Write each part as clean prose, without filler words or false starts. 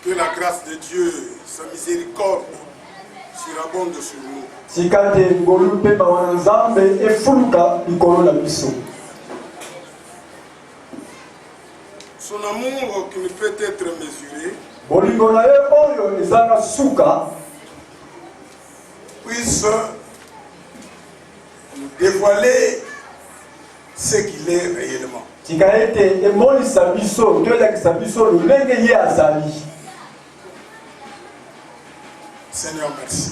Que la grâce de Dieu, sa miséricorde, surabonde sur nous. Son amour qui ne peut être mesuré puisse nous dévoiler ce qu'il est réellement. Seigneur, merci.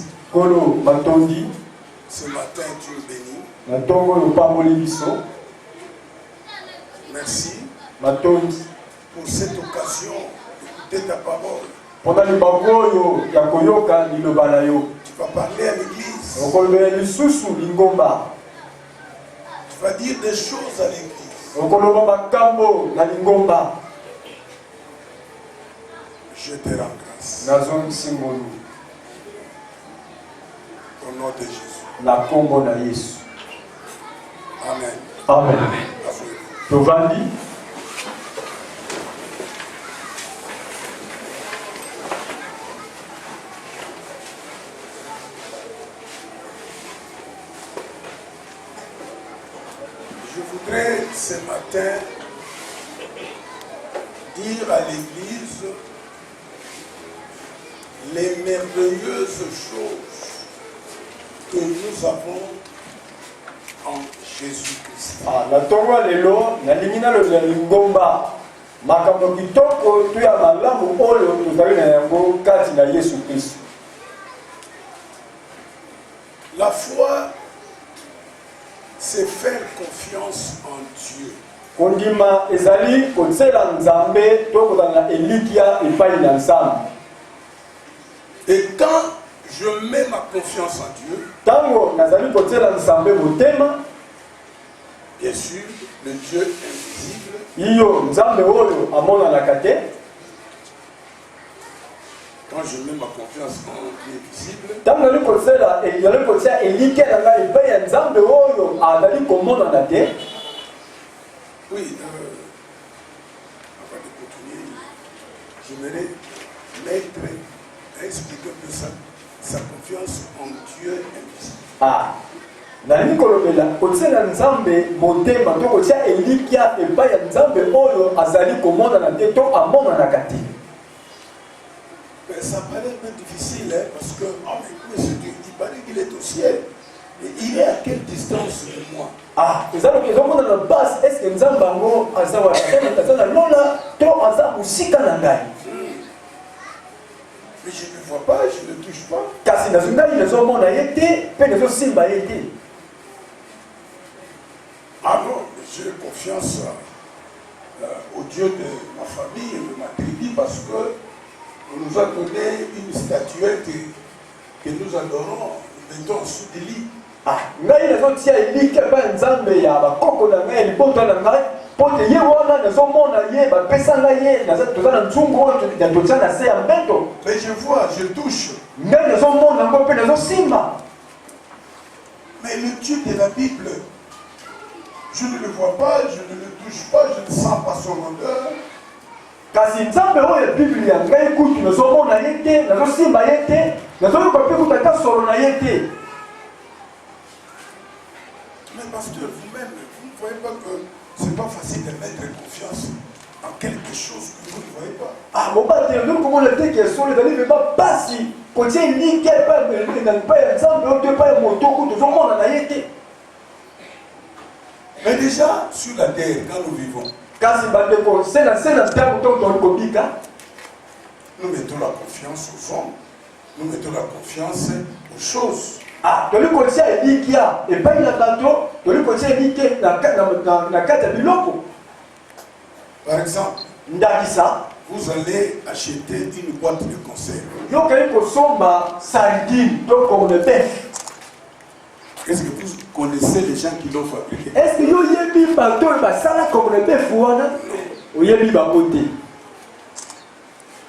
Ce matin, tu nous bénis. Merci pour cette occasion d'écouter ta parole. Tu vas parler à l'église. Tu vas dire des choses à l'église. Je te rends grâce. Au nom de Jésus. Amen. Amen. Tovandi. Je voudrais ce matin dire à l'Église les merveilleuses choses que nous avons en Jésus-Christ. La tonga lelo na lingina lo lingomba makambo kitoko to ya malamu oyo tozali na yango kati na Yesu Christ. La foi, c'est faire confiance en Dieu. Kondima ezali konsela nzambe to kozala elikia epai na nzambe. Et quand je mets ma confiance en Dieu, bien sûr, le Dieu invisible, quand je mets ma confiance en Dieu visible, oui, avant de continuer, j'aimerais expliquer un peu ça. Sa confiance en Dieu invisible. Nani kolobela kotsela nzambe motema to kotya elikia epai ya nzambe oyo azali komona na te to amona na kati. Mais ça paraît un peu difficile parce que mais il paraît qu'il est au ciel. Mais il est à quelle distance de moi? Ezalo kezomona na base est-ce que nzambe ngo azawa na lola to azabu sika na ngai. Mais je ne vois pas, je ne touche pas. Car si dans une il les hommes ont été, puis les autres simba été. Alors, j'ai confiance au Dieu de ma famille et de ma tribu parce que on nous a donné une statuette que nous adorons, nous mettons sous des lits. Ngai les autres tiens dit que pas nzambe ya ba koko na ngai lipoto na ngai. Pote ye wana nazomona ye ba pesa na ye na za tozana nzungu ya tozana se ya mbeto. Mais je vois, je touche. Ngai nazomona ngo pe nazosimba. Mais le Dieu de la Bible, je ne le vois pas, je ne le touche pas, je ne sens pas son odeur. Kasi nzambe oyo Bible ya ngai kutu nazomona ye te, nazosimba ye te, nazoyoka pe kutata solo na ye te. Mais pasteur, vous-même, vous ne voyez pas que c'est pas facile de mettre confiance en quelque chose que vous ne voyez pas. Mon père, nous, comment le dit que sur les amis, mais pas si. Quand il y a une ligne qui n'est pas exemple, on ne peut pas être moto, tout le monde en a été. Mais déjà, sur la terre, quand nous vivons, nous mettons la confiance aux hommes, nous mettons la confiance aux choses. Toli kotia elikia epai na bato toli kotia elikia na kati ya biloko. Par exemple, ndakisa vous allez acheter une boîte de conserve. Yo kali kosomba sardine to comme le bœuf. Est-ce que vous connaissez les gens qui l'ont fabriqué? Est-ce que yo yebi bato ba sala comme le bœuf wana? O yebi ba côté.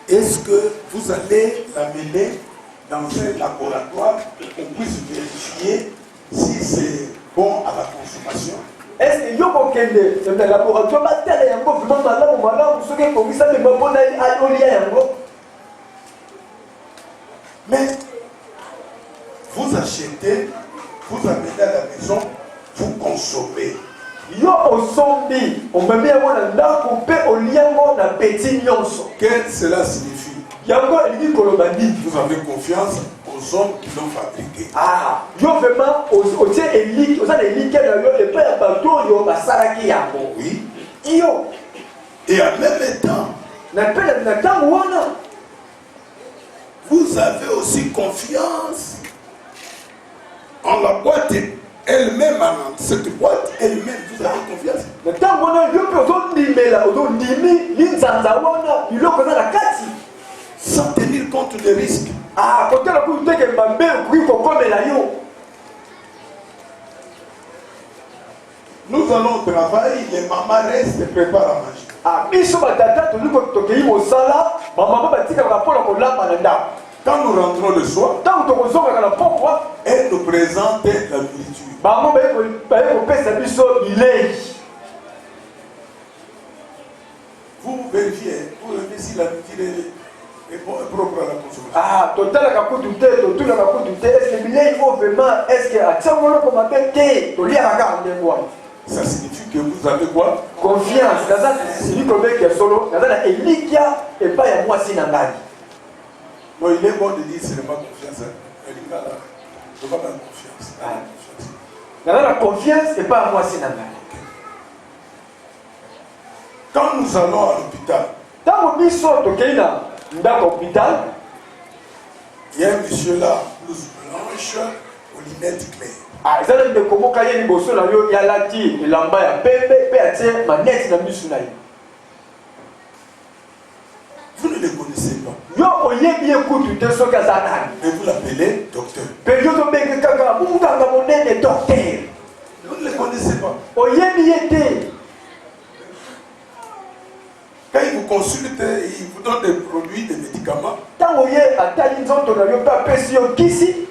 Est-ce que vous allez l'amener dans un laboratoire, on puisse vérifier si c'est bon à la consommation? est-ce que yo kokende dans le laboratoire batela yango vraiment malamu soki komisa de mabona olia yango? Mais vous achetez, vous amenez à la maison, vous consommez. Yo osombi omemi yango na ndako mpe oliango na petit nyonso. Qu'est-ce que cela signifie? Yango elingi koloba nini? Vous avez confiance aux hommes qui l'ont fabriqué. Ah, yo vraiment otie eliki oza na eliki na yo epai ya bato oyo basalaki yango. Oui. Yo et en même temps na ntango wana vous avez aussi confiance en la boîte elle-même, en cette boîte elle-même, vous avez confiance. Na ntango wana yo mpe ozondimela ozondimi linzanza wana biloko eza na kati sans tenir compte des risques. Ah, kotala kutu teke mabe okoki kokomela yo. Nous allons au travail, les mamans restent et préparent à manger. Ah, biso batata toli tokei mosala bamama batikaka mpona kolamba na ndako. Quand nous rentrons le soir, ntango tokozongaka na pokwa elle nous présente la nourriture. bamama baye kopesa biso bilei. Vous vérifiez si la nourriture est propre à la consommation. Ah, totalaka kutu te totulaka kutu te est-ce que bilei o vraiment est-ce que atiango loko mabe te toliaka kaka ndenge wana. Ça signifie que vous avez quoi? Confiance. Naza silikobeke solo naza na elikia epai ya mwasi na ngai. Non, il est bon de dire seulement confiance. Il n'a pas confiance. Naza na confiance epai ya mwasi na ngai. Quand nous allons à l'hôpital, ntango biso tokei na ndako hôpital, il y a un monsieur là, blouse blanche, aux lunettes claires. ah, eza na ndeko moko ye liboso na yo yalati elamba ya pembe mpe atie maneti na misu na ye. Vous ne le connaissez pas. Yo oyebi ye kutu te soki aza nani. Et vous l'appelez docteur. Mpe yo tobenge kaka munganga monene docteur. Vous ne le connaissez pas. Oyebi ye te. Quand il vous consulte, il vous donne des produits, des médicaments. Ntango ye atali nzoto na yo mpe apesi yo kisi,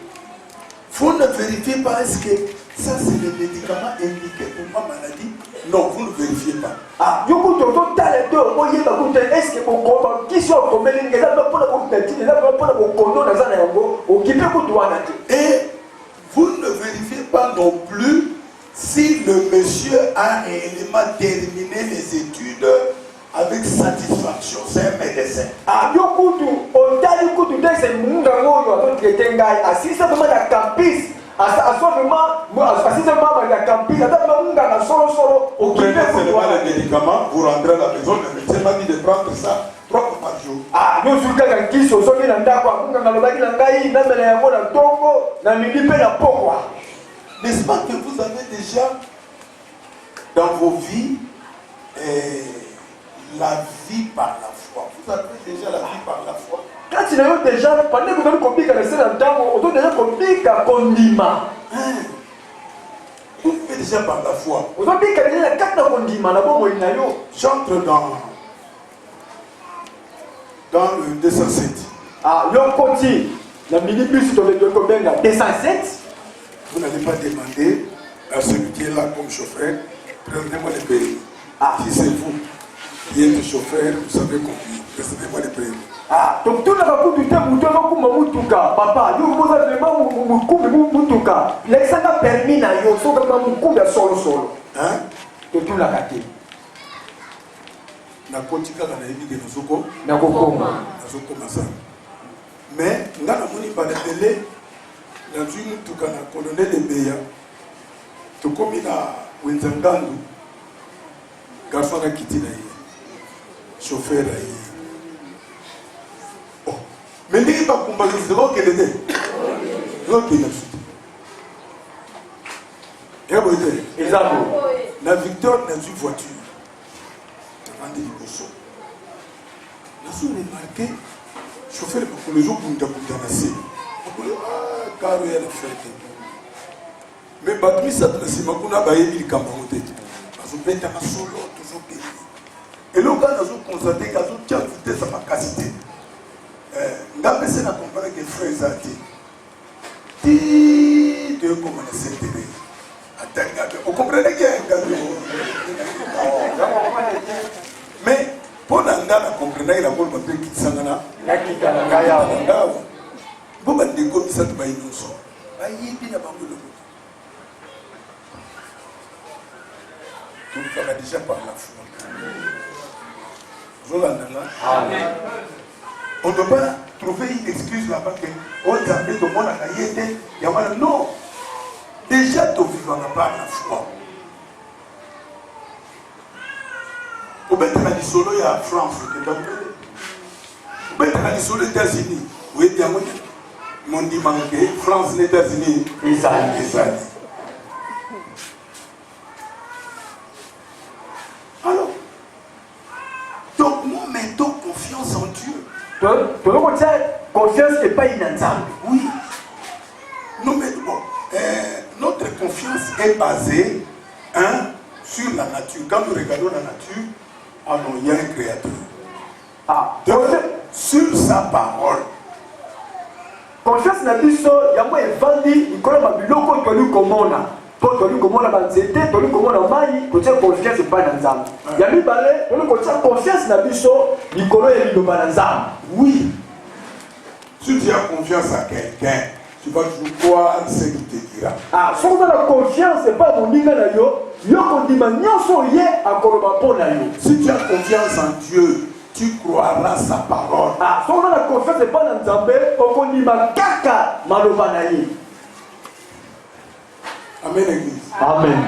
Vous ne vérifiez pas est-ce que ça c'est le médicament indiqué pour ma maladie. Non, vous ne vérifiez pas. ah, yo kutu ozotala te oyeba kutu est ce que bokoma kisi oyo okomeli nge eza mpona kotatini eza mpona bokondo naza na yango okipe kutu wana te. Et vous ne vérifiez pas non plus si le monsieur a réellement terminé les études avec satisfaction. C'est un médecin. Ah, yo kutu otali kutu te se munganga oyo azotraite ngai asilisa vraimen na campus aswa vraimen asilisa vraimen na campus ata vraimen munganga solosolo Vous okipe prenez kutu seulement wana les te. médicaments, vous rentrez à la maison, le médecin m'a dit de prendre ça 3 fois par jour. Ah, yo ozwi kaka kisi ozongi na ndako amunganga alobaki na ngai namela yango na ntongo na midi mpe na pokwa. N'est-ce pas que vous avez déjà dans vos vies la vie par la foi? Vous avez déjà la vie par la foi? Kati na yo deja pande kozali kobika na se na ntango ozo deja kobika kondima. Vous vivez déjà par la foi. Ozobika deja na kati na kondima na bomoi na yo. J'entre dans le 207. Ah, yo koti na minibus tobenga 207. Vous n'allez pas demander à celui qui est là comme chauffeur, prenez-moi le permis. Ah. Si c'est vous qui êtes chauffeur, vous savez conduire, prenez-moi le permis. Ah, donc tout na kutu te mutu akuma mutuka papa yo moza vraiment mukumbi mutuka lesanga permis na yo so kama mukumbi solo solo. Hein? To tout la kati Na kotika na yebi de nazoko na kokoma. ça. Mais nga na moni ba télé na zui mutuka na colonel Ebeya. Tokomi na Wenzangandu. Garçon na kiti na ye. Chauffeur na ye. Oh. Mais ndenge ba kumba zero kele te. Zo kele suite. Et boyde. Ezabo. La Victor na zui voiture. Tavandi liboso. Na so remarqué chauffeur pour le jour pour na se. Car il y a la fête. Mais batmi ça na sima kuna ba yebi likambo te. Bazo beta na solo toujours que. Et là quand nazo constater kazo tia vitesse à ma capacité. Ngapé c'est na comprendre que frère Zati. Ti de comment c'est télé. À Vous comprenez bien? Mais pour l'angala, comprendre la bonne papier qui s'en a. Vous m'avez dit comme ça, tu vas y nous sortir. Tout le monde a déjà par la foi. On ne peut pas trouver une excuse là-bas que on t'appelle tout le monde à Kayete. Non. Déjà, tu ne vivras pas la foi. Vous êtes dans le solo il y a France. Vous êtes dans le solo des États-Unis. Vous êtes dans le monde manqué. France, les États-Unis. Israël. Alors, donc nous mettons confiance en Dieu. Confiance n'est pas inensemble. Oui. Nous mettons. Notre confiance est basée sur la nature. Quand nous regardons la nature, il y a un créateur. Donc, sur sa parole. Confiance na biso yango evandi likolo mabiloko toli komona. Po toli komona banzete, toli komona mai, kotia confiance pas na nzambe. Ya mibale, toli kotia confiance na biso likolo ya liloba na nzambe. Oui. Si tu as confiance à quelqu'un, tu vas toujours croire ce qu'il te dira. Si on a la confiance, c'est pas mon ninga na yo, yo kondima nyonso ye akoloba po na yo. Si tu as confiance en Dieu, tu croiras sa parole. Si on a la confiance, c'est pas dans Nzambe, okondima kaka maloba na ye. Amen, l'église. Amen.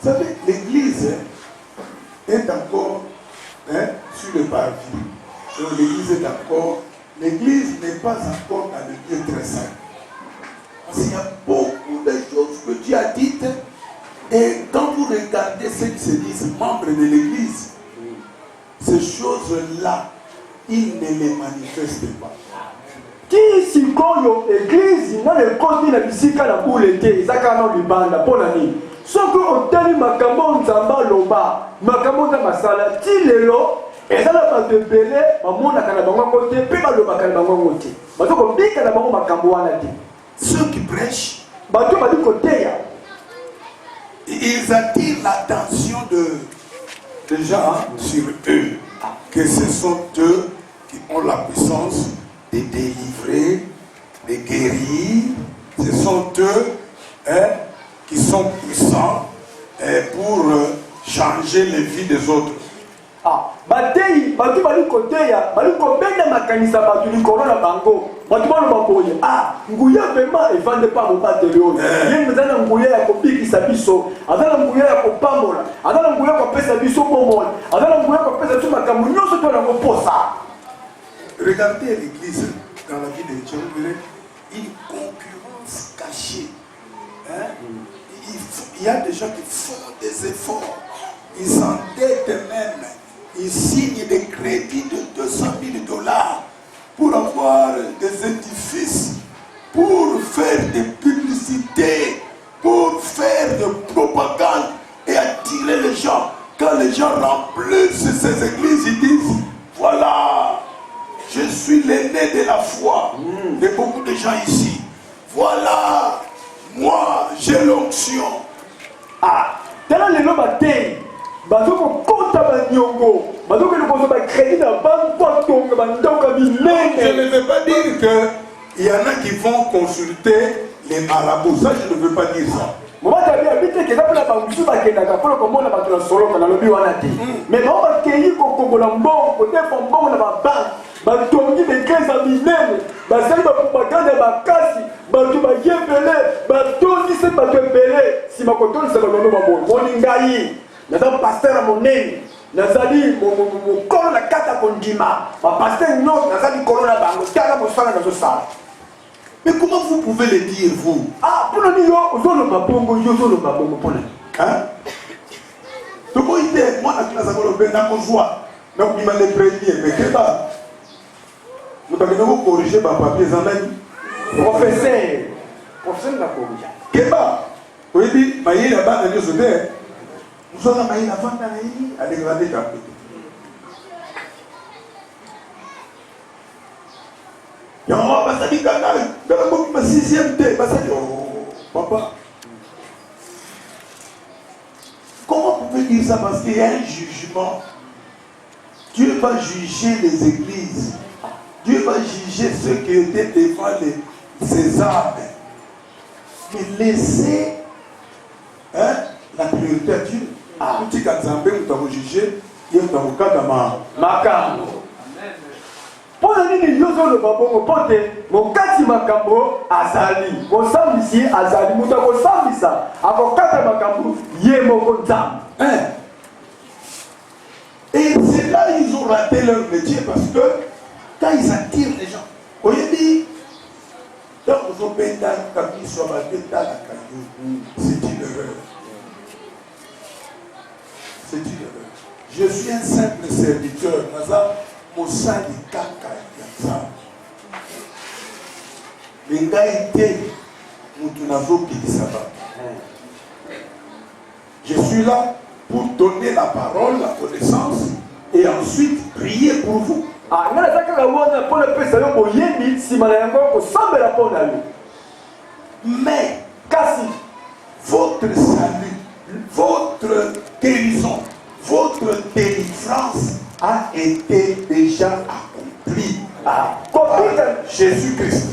Vous savez, l'église est encore sur le parvis. Donc l'église est encore. L'église n'est pas encore dans le lieu très saint. Parce qu'il y a beaucoup de choses que Dieu a dites. Et quand vous regardez ceux qui se disent membres de l'église, ces choses-là, ils ne les manifestent pas. Qui sikoyo église na le côté na bisika na boulete ezaka na libanda pona ni. Soko otali makambo nzamba loba, makambo na masala ti lelo ezala ba bebele bamona kana bango côté pe ba loba kana bango côté. Bazoko bika na bango makambo wana te. Ceux qui prêchent, bato ba di côté ya. Ils attirent l'attention des gens sur eux, que ce sont eux qui ont la puissance de délivrer, de guérir. Ce sont eux qui sont puissants pour changer les vies des autres. Batei, batu bali koteya, bali kobenda makanisa batu likolo na bango. Batu balo bakoye. Nguya vraiment evande pas mo bateli oyo. Yemwe zana nguya ya kobikisa biso, azana nguya ya kopambola, azana nguya ya kopesa biso bomoni, azana nguya ya kopesa biso makambo nyonso to na koposa. Regardez l'église dans la vie de Dieu, une concurrence cachée. Il y a des gens qui font des efforts, ils s'endettent même. Ils signent des crédits de $200,000 pour avoir des édifices, pour faire des publicités, pour faire de propagande et attirer les gens. Quand les gens remplissent ces églises, ils disent, voilà, je suis l'aîné de la foi de beaucoup de gens ici. Voilà, moi, j'ai l'onction. Tala lelo batei. Bazoko konta banyongo, bazoko le ba crédit na banque pour tonga bandoka binene. Je ne veux pas dire que il y en a qui vont consulter les marabouts. Ça, je ne veux pas dire ça. Moi, j'avais habité que ça pour la banque, ça qui est d'accord pour le commun la banque solo quand la lobby wana te. Mais non, parce qu'il y a qu'on la banque, côté fond bon la banque, batongi de 15 ans binene, basali ba propagande ba kasi, batu ba yebele, batongi se batu belé, si ma koton se ba nono ba bon. Moningai. Nazali pasteur monene, nazali mon kolo na kata kondima, ma pasteur non, nazali kolo na bango, tala mosala na zosala. Mais comment vous pouvez le dire, vous? Pour nous dire, ozolo mabongo, ozolo mabongo pour nous. Donc, moi, je suis donc, il m'a les premiers, mais qu'est-ce que nous allons corriger ma papier, professeur, n'a corrigé. Qu'est-ce que vous dites, mais la bande de Joseph. Nous allons aller avant d'aller à dégrader ta côté. Il y a un passage dans la 6e thé. Oh, papa. dire ça parce qu'il y a un jugement. Dieu va juger les églises. Dieu va juger ceux qui étaient devant ces âmes. Mais laissez la priorité à Dieu. Tu as juger, il y a makambo. Pour nini yozo le babongo pote mokati makambo azali kosambisi azali muta kosambisa akokata makambo ye moko nzambe. Et c'est là qu'ils ont raté leur métier parce que quand ils attirent les gens, au début, dans vos pétales, quand ils sont à pétale à caillou, c'est une erreur. C'est une erreur. Je suis un simple serviteur. Naza Mosali Kaka Yatsa. Les gars étaient Moutunazo Kidisaba. Je suis là pour donner la parole, la connaissance, et ensuite prier pour vous. Mais, votre salut, votre guérison, votre délivrance a été déjà accomplie par Jésus-Christ.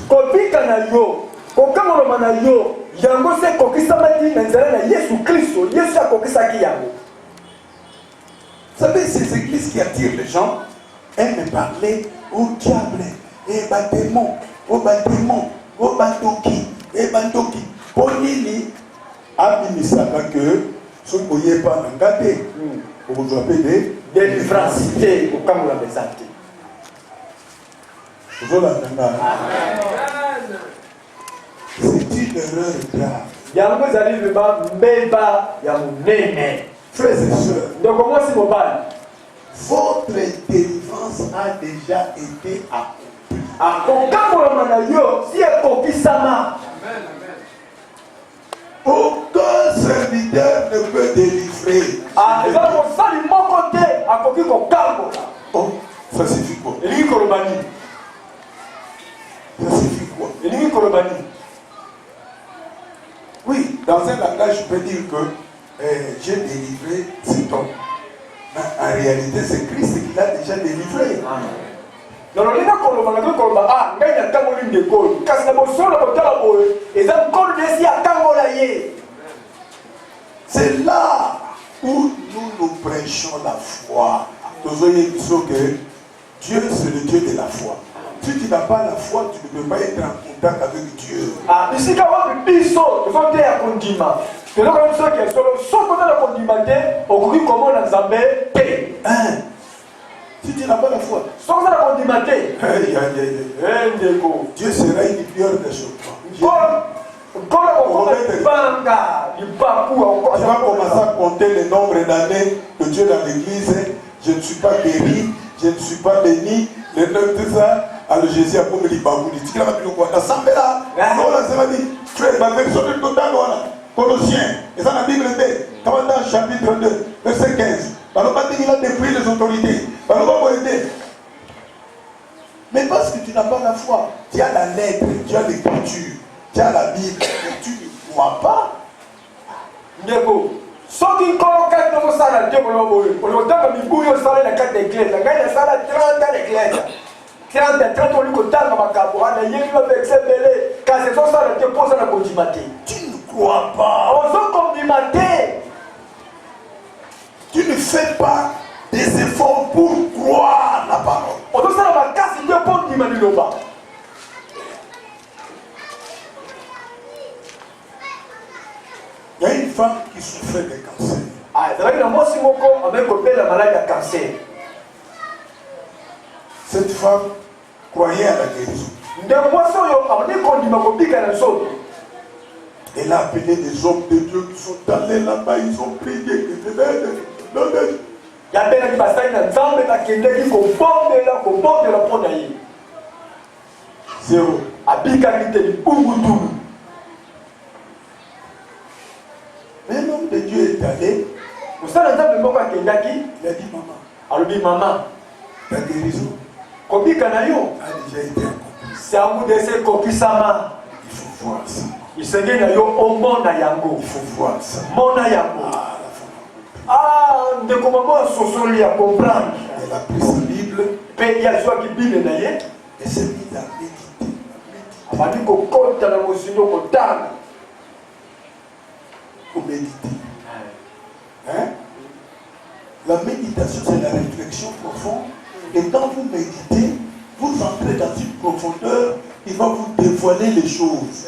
Vous savez, ces églises qui attirent les gens aiment parler au diable, et bâtiment, au bâtiment, au bandoki, et bandoki. Ponini, Aminisaka que, ce que vous voyez pas en gâté, vous vous appelez délivrance, au Kamoula Besati. C'est une erreur grave. Frères et sœurs, donc comment c'est mon bal? Votre délivrance a déjà été accomplie. Aucun serviteur ne peut délivrer. Oh, ça signifie quoi? Ça signifie quoi? Oui, dans un langage, je peux dire que j'ai délivré cet homme. Mais en réalité, c'est Christ qui l'a déjà délivré. C'est là où nous prêchons la foi. Nous voyons que Dieu, c'est le Dieu de la foi. Si tu n'as pas la foi, tu ne peux pas être en contact avec Dieu. Si tu n'as pas la foi, Dieu sera une pierre de choc. Tu vas commencer à compter le nombre d'années que Dieu est dans l'église. Je ne suis pas guéri, je ne suis pas béni. Le nom de ça, alors Jésus a pour me dire, tu vas me dire, l'assemblée là, ça va dire, frère, ma version de total, Colossiens, et ça la Bible dit, chapitre 2, verset 15. Il a détruit les autorités. Mais parce que tu n'as pas la foi, tu as la lettre, tu as l'écriture, tu as la Bible, mais tu ne crois pas. Tu ne crois pas. Tu ne fais pas des efforts pour croire la parole. Il y a une femme qui souffrait de cancer. Cette femme croyait à la guérison. Elle a appelé des hommes de Dieu qui sont allés là-bas, ils ont prié. Zéro. Mais l'homme de Dieu est allé. Il a dit, maman, ta guérison a déjà été accomplie. Il faut voir ça. Il faut voir ça. Ah, de comment sosoli à comprendre. Elle a pris sa Bible Puis il y a soit qui Bible naïe. et s'est mise à méditer. Abandi ko kota na mozindo ko tana. Pour méditer. Hein? La méditation, c'est la réflexion profonde. Et quand vous méditez, vous entrez dans une profondeur qui va vous dévoiler les choses.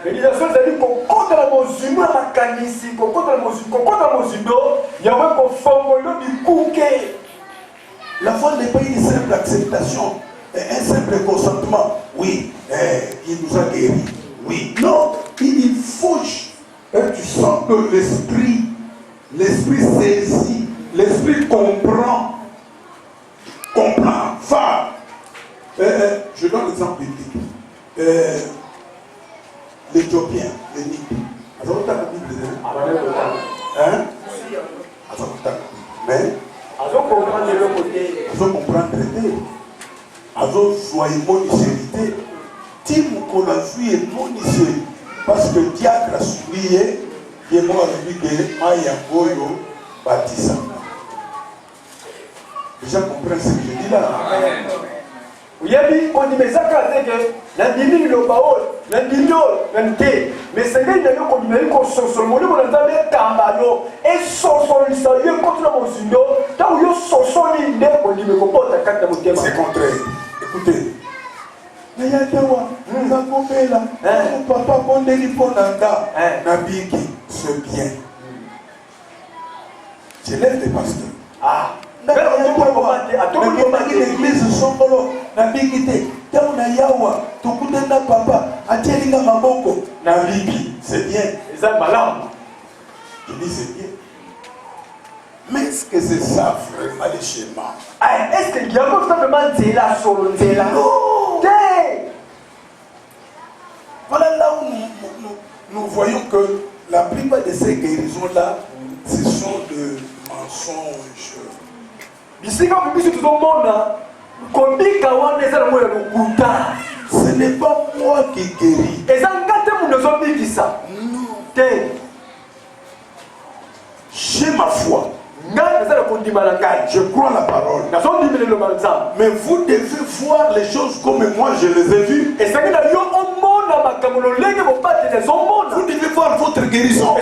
Méditation, c'est-à-dire qu'on compte la mozindo, la canisi, qu'on compte la mozindo, il y a un confondement du kouké. La foi n'est pas une simple acceptation, un simple consentement. Oui, il nous a guéris. Oui. Non, il faut. Tu sens que l'esprit saisit, l'esprit comprend. Enfin, je donne l'exemple biblique. L'Éthiopien, le Nil. Vous avez la Bible, hein? Mais Ils ont comprendre de l'autre côté. ils ont comprendre traité. Ils ont joyeux monicérité. Tim Kolazui est monicérité. Parce que diacre a souligné qu'il est mort avec lui que Maya Goyo bâtissa. Les gens comprennent ce que je dis là. Oui, on dit, mais ça, c'est que l'indimi, le baol, l'indimi, l'indé. Mais c'est que nous avons dit qu'on se souvient, on a dit Tambayo, et Soson, ça y est, contre le Monsignor, tant que Soson, il est, on dit, mais qu'on porte la carte de mon thème. C'est contraire. Écoutez. Mais il y a des gens qui ont fait là. Papa, on est pour l'anda. Nabiki, c'est bien. Je lève des pasteurs. Ah. L'église songolo nabikite tangu na yawa tukutenda papa atielinga maboko nabiki c'est bien ça malin je dis c'est bien mais est-ce que c'est ça vraiment le schéma est-ce qu'il y a vraiment dit la solo non voilà là où nous voyons que la plupart de ces guérisons là ce sont de mensonges. Ce n'est pas moi qui guéris. Non. J'ai ma foi. Je crois la parole. Mais vous devez voir les choses comme moi je les ai vues. Vous devez voir votre guérison.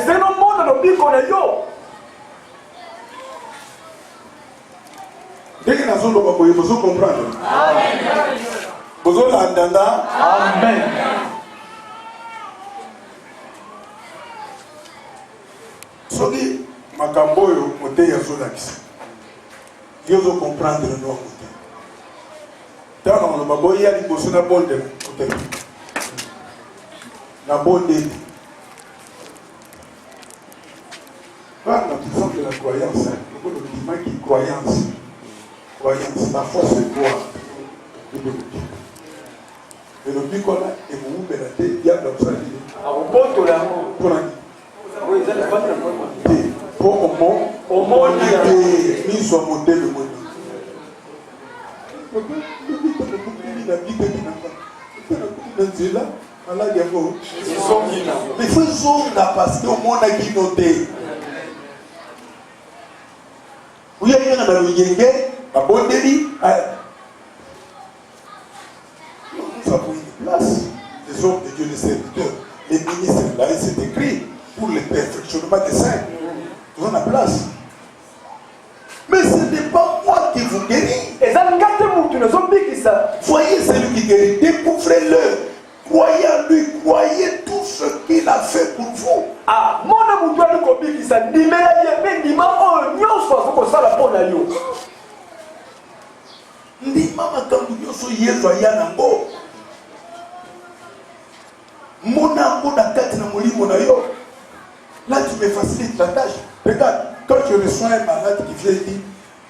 Dès que nous allons vous comprendre. Vous allez entendre. Amen. Soki makambo yo moté ya zolakisa. Yo zo comprendre no moté. Tant on va boya liboso na bonde moté. Na bonde. Par exemple de la croyance, le document qui croyance. Croyance, la foi c'est quoi? Et le but qu'on a, et vous vous mettez, il y a comme ça. Oui, ça n'est pas très bon. Pour au monde, il soit monté le monde. Mais il faut ça parce qu'au monde a qui noté. Oui, il y a un yenge, à Bondeli. Nous avons une place. Les hommes de Dieu, les serviteurs, les ministres, là, c'est écrit pour le perfectionnement des saints. Nous avons la place. Mais ce n'est pas moi qui vous guéris. Voyez celui qui guérit, découvrez-le. Croyez en lui, croyez tout ce qu'il a fait pour vous. Ah, mon amour, tu as le copie qui s'est dit, mais il y a là, tu me facilites la tâche. Regarde, quand tu reçois un malade qui vient et dit,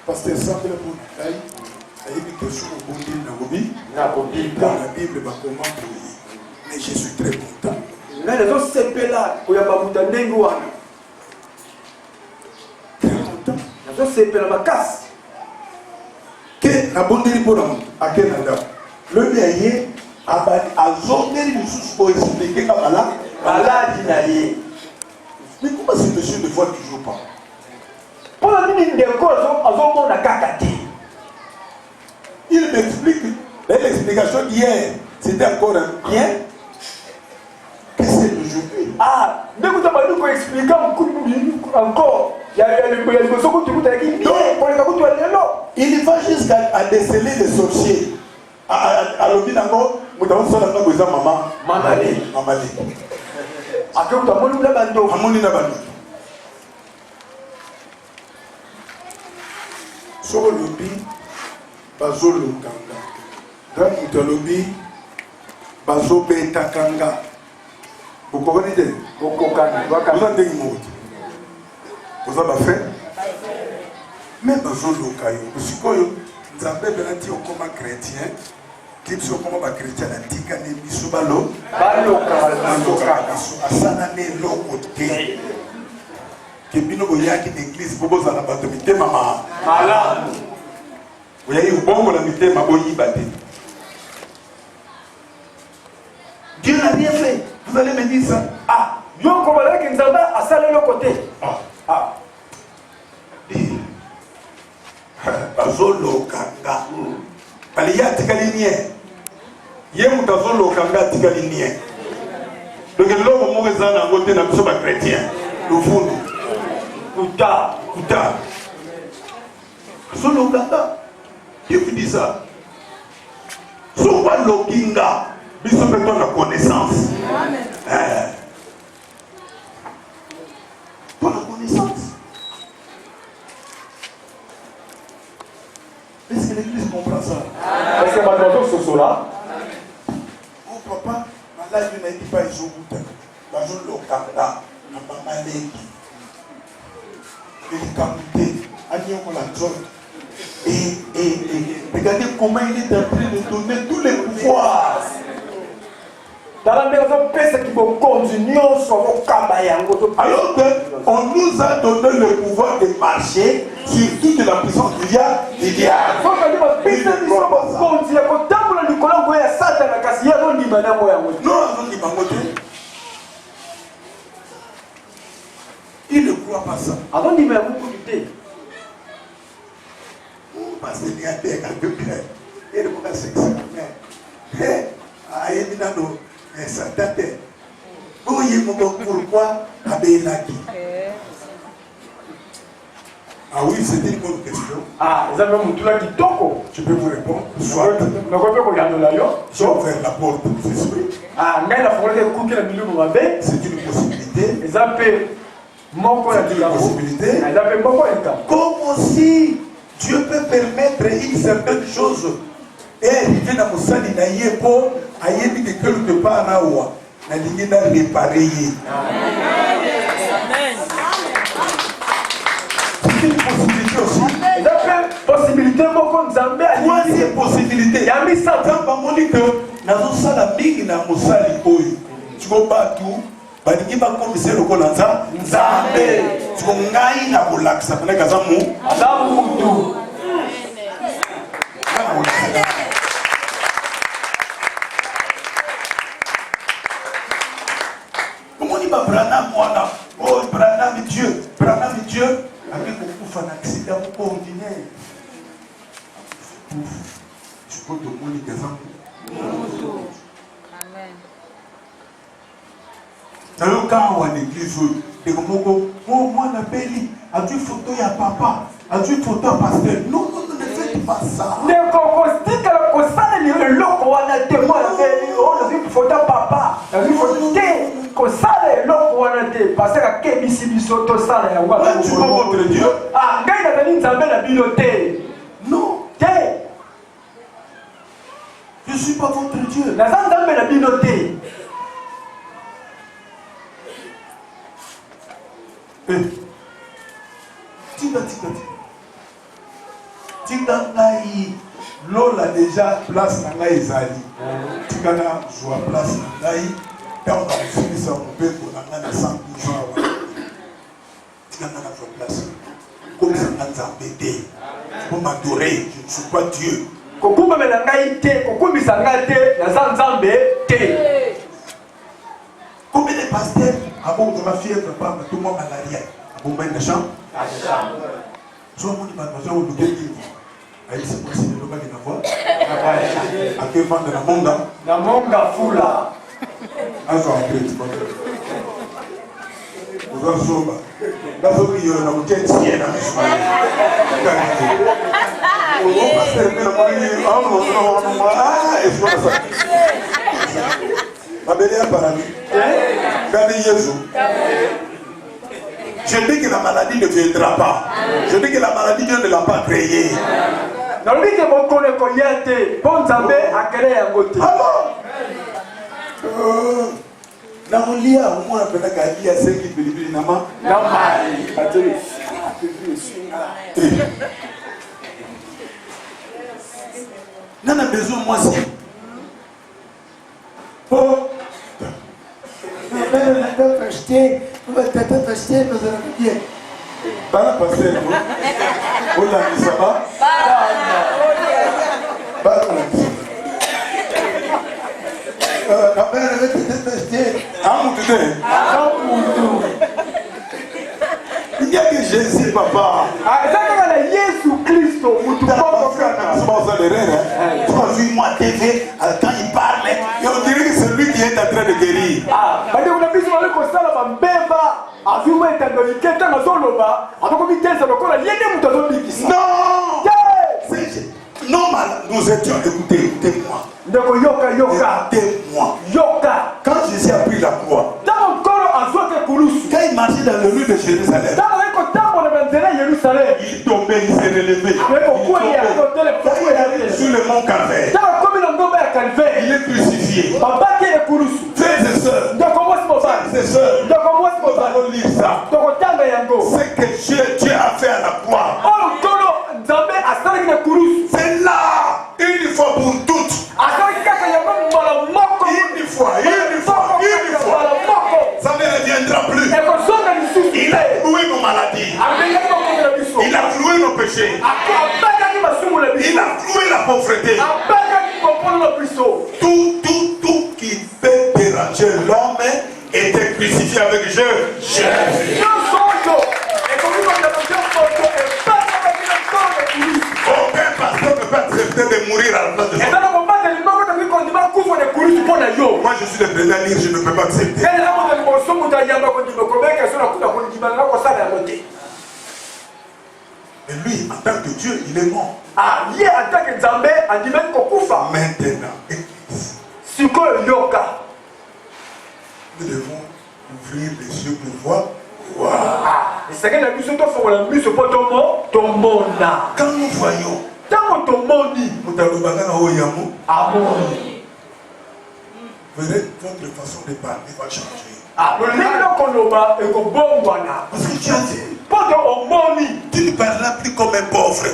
Pasteur, ça fait le bon travail. Il y a une question au bon Dieu, dans la Bible, comment prier. Mais je suis très content. Très content. Que la bonne Dieu pour à quel endroit le meilleur a zonné le sous pour expliquer la maladie. Mais comment ce monsieur ne voit toujours pas? Pour la Il m'explique, l'explication d'hier, c'était encore un bien que c'est d'aujourd'hui. Ah, mais vous avez expliqué encore. Il va jusqu'à déceler les sorciers. À l'obinango, nous avons ça dans nos maman. Mamali. Mamali. Amoni na bando. Soko lobi bazo lokanga. Dans mutalobi bazo beta kanga. Vous comprenez? Vous en avez mot. Vous avez fait? Même bazo lokayo. Usikoyo, Nzambe benati okoma chrétien. Qui comme un chrétien antique, ne bisubalo. Asana ne lokote. Que bino boyaki l'église bobo za na bato mitema mala. Oyayi ubongo na mitema boyi bate. Dieu n'a rien fait. Vous allez me dire ça. Ah, yo kobalaki Nzambe asala lokote. Ah. Bazolo kanga. Baliya tikalinie. Ye mutazolo kanga tikalinie. Donc l'homme moko ezana ngote na biso ba chrétien. Lufundu. Kuta. Solo kanga. Qui vous dit ça? Soba lokinga. Biso beto na connaissance. Amen. Pour la connaissance. Est-ce que l'église comprend ça? Est-ce que mademoiselle Sosola? Oh papa, ma life n'a dit pas ils ont goûté. Bazou lokanda, na mama leki. Il est camuté, agneau pour la zone. Et regardez comment il est en train de donner tous les pouvoirs. Dans la maison, personne qui peut continuer sur vos cabayans. Alors qu'on nous a donné le pouvoir de marcher sur toute la puissance du diable. Non, il ne croit pas ça. Parce qu'il y a des gens qui et le monde c'est ça. Mais ça date. Pourquoi Abelaki? Ah oui, c'était une bonne question. Ah, vous avez un mouton qui toko. Je peux vous répondre. Soit j'ai ouvert la porte pour l'esprit. Ah, mais la forêt de couper la milieu de ma baie. C'est une possibilité. Ils appellent mon C'est une possibilité. Ils appellent mon comme aussi Dieu peut permettre une certaine chose et arriver dans mon sali na yepo ayebi de quelque part na wa na ligne na réparer. C'est une possibilité aussi. Ils appellent possibilité mon Nzambe. Troisième possibilité. Yami ça Nzamba moni que nazo sala mingi na mosali oyo. Tu go batu balingi bakomisa lokola Nzambe. Tu ngai na kolakisa pena kazamu. Adamu mutu. Comment dit Branham mwana? Oh Branham Dieu, avec beaucoup un accident ordinaire. Tu peux te mourir kazamu. Amen. Dans le cas où en église, des moko, oh moi n'appelle, a dû photo ya papa, a dû photo pasteur. Non, ne faites pas ça. Ne kokostika la kosana ni eloko wana te moi on a vu photo papa. A vu photo te kosana eloko wana te parce que kebisi biso to sala ya ngwa. Tu vois votre Dieu? Ah, ngai na bani Nzambe na bino te. Non. Te. Je ne suis pas votre Dieu. Na Nzambe na bino te. Tika ngai lola déjà place na ngai ezali. Tika na joie place na ngai. Tant que je suis sur mon bébé pour la na 100 jours. Tika na joie place. Comme ça na Nzambe. Pour m'adorer, je ne suis pas Dieu. Kokuma na ngai te, kokumisa ngai te, na Nzambe te. Combien de pasteurs avant de ma fièvre, pas tout le monde malaria. Bon ben de champ. soit mon imagination ou le guet-livre. Aïe, c'est possible, le bac est la voix. À quel moment de la monde? La monga fula. Un jour après, tu vois. Vous en somme. Là, il y a un homme qui est tiens, là, je suis je dis que la maladie ne viendra pas. Je dis que la maladie, Dieu ne l'a pas créée. Alors, naolia omwana pena kalia sengi pilipili nama nana besoin moi si oh bana passer ola misaba il y a que Jésus, papa. Moi TV, quand il parle, on dirait que c'est lui qui est en train de guérir. Non, nous étions, écoutez-moi. Écoutez-moi. Quand Jésus a pris la croix, quand il marchait dans le lieu de Jérusalem, il tombait, il s'est relevé. Sur le mont Calvaire, il est crucifié. Frères et sœurs, nous allons lire ça. C'est que Dieu a fait à la croix. C'est là, une fois pour toutes. Une fois. Ça ne reviendra plus. Il a cloué nos maladies. Il a cloué nos péchés. Il a cloué la pauvreté. Tout qui fait déranger l'homme était crucifié avec Jésus. Aucun pasteur ne peut accepter de mourir à la place de ça. Moi je suis le président à lire, je ne peux pas accepter. Et lui, en tant que Dieu, il est mort. Maintenant, nous devons ouvrir les yeux pour voir. Quand nous voyons, verrez, votre façon de parler va changer. Parce que tu as dit, tu ne parleras plus comme un pauvre.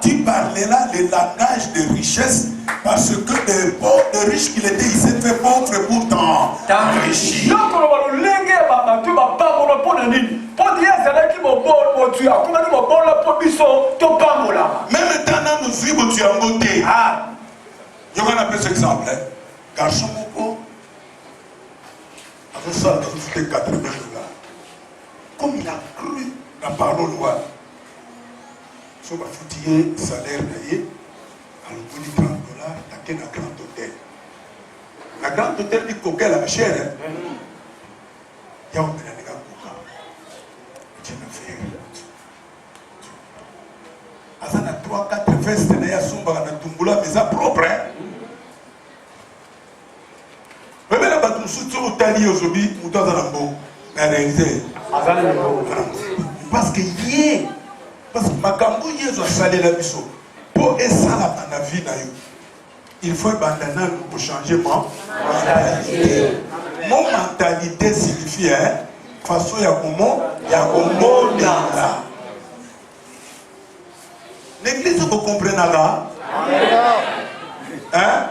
Tu parleras le langage de richesse parce que le riche qu'il était, il s'est fait pauvre pourtant enrichi. Même maintenant, nous suivons tu as monté. Je vais appeler cet exemple. Garçon, avec ça, il a fait 80 $. Comme il a cru la parole, si on va fouiller le salaire, alors on dit 30 $, t'as qu'un grand hôtel. La grande hôtel dit coquet la chère. Il y a un peu de coca. Tu n'as fait rien. Azana 3-4 vestes, il y a son bagan à Tumbula, mais ça propre. Mais là, tu me dis, tu as dit aujourd'hui, tu as réalisé. Parce que hier, parce que ma gambo hier, a salé la mission. Pour essayer la vie, il faut abandonner pour changer ma mentalité. Mon mentalité signifie, façon, il y a comment, là. L'église, vous comprenez là? Hein?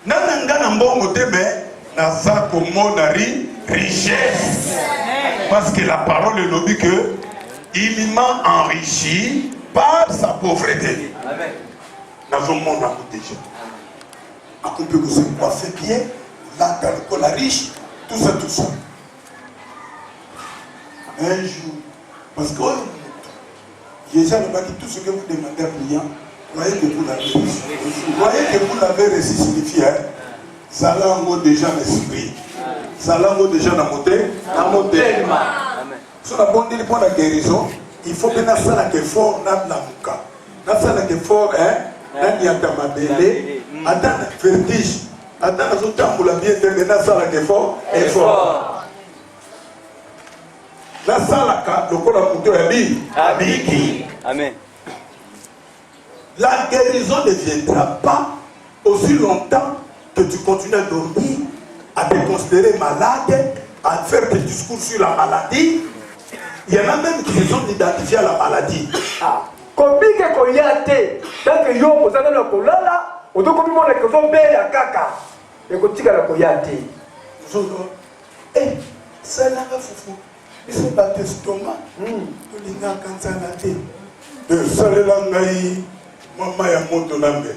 Nananga mbongo tebe naza komona richesse. Parce que la parole est lobby que il m'a enrichi par sa pauvreté. Dans un monde à côté de gens. À côté de se coiffer bien, là, dans le col riche, tout ça. un jour. Parce que déjà, tout ce que vous demandez à priant, croyez que vous l'avez reçu. Croyez que vous l'avez reçu signifie, ça l'a déjà l'esprit. Ça l'a déjà dans mon thème. Sur la bonne pour la guérison, il faut que nous fassions un effort dans la mouka. Nous fassions un effort, dans l'yatamabele, attends le vertige, attends le temps pour la bien de nous fassions un effort. La salaka, le corps a Amen. La guérison ne viendra pas aussi longtemps que tu continues à dormir, à te considérer malade, à faire des discours sur la maladie. Il y en a même qui sont identifiés à la maladie. Kombi ke koyate, tant que yo kozana na kolala, oto komi mona ke zo be ya kaka. E kotika la koyate. Zodo. Ça n'a pas foufou. Ils pas l'estomac. To linga kanzana te. De salela ngai mama ya moto nambe.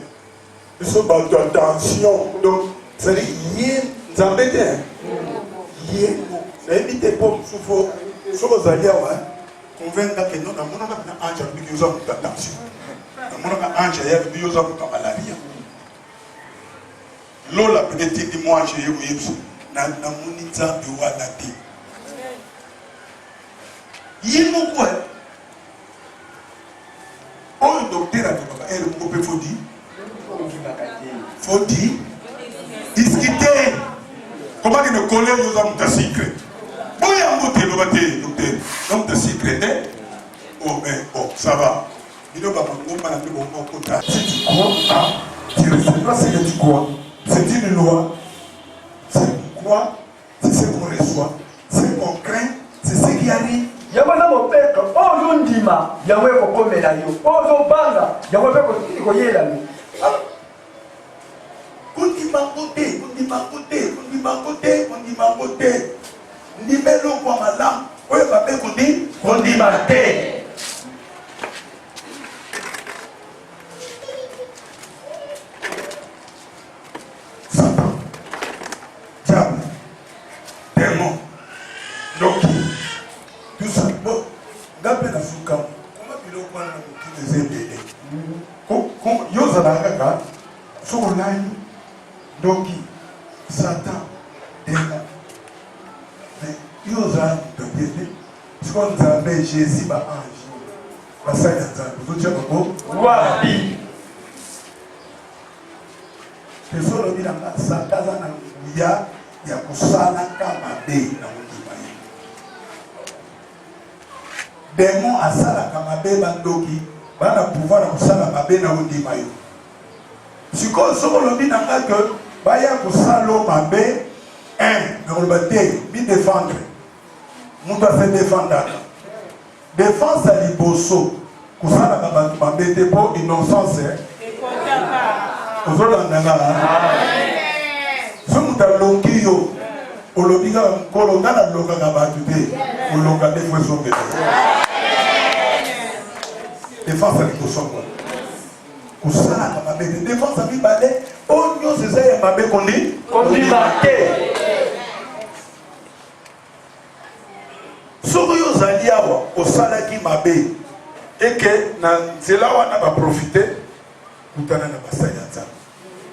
Ils sont pas attention. Donc ça dit yé nzambete. Yé mo. Ça évite pour soufou. Souvent zalia wa. Convaincre que non na mona na anja bi yoza muta attention. Na mona na anja ya bi yoza muta malaria. Lola peut-être dit moi j'ai eu yebso. Na moni nzambe wala te. Il nous quoi? Un docteur a dit, faut dire, discuter. Comment il ne connaît pas nos secrets? Bon, il y a un docteur, donc de secret. Oh, mais bon, ça va. Il ne va pas me si tu crois, tu recevras ce que tu crois. C'est une loi. C'est quoi? C'est ce qu'on reçoit. C'est ce qu'on craint. C'est ce qui arrive. Yabana mopeka ozo ndima yawe kokomela yo ozo banga yawe ko koyela yo kundima kote ndimelo kwa malamu oyo babe kundima te. Satan, diable, démon, Loki, tout ça. Bon, gabe na fuka. Comment bilo kwa na mukile zebele. Ko yoza na kaka. So online Loki, Satan, démon. Mais yoza de bébé. Ce qu'on appelle Jésus ba ange. Passer dans un vous dire ko wapi. Kesho lo bila Satan na ya kusala kama be na démon asala kamabe bandoki bana pouvoir kusala mabe na ondima yo siko soko lobi nanga que baya kusalo mabe na olbate bi défendre mutu a se défendre défense à liboso kusala bantu mabe te po innocence ozolanda so mutu alongi yo olobi kaka mokolo nga nalongaka bato te olonga nde fo ezongela défense ya liboso ngo kosalaka mabe te défense ya mibale oyo nyonso eza ya mabe kondima te. soki oyo ozali awa osalaki mabe eke na nzela wana baprofite kutana na basali ya nzambe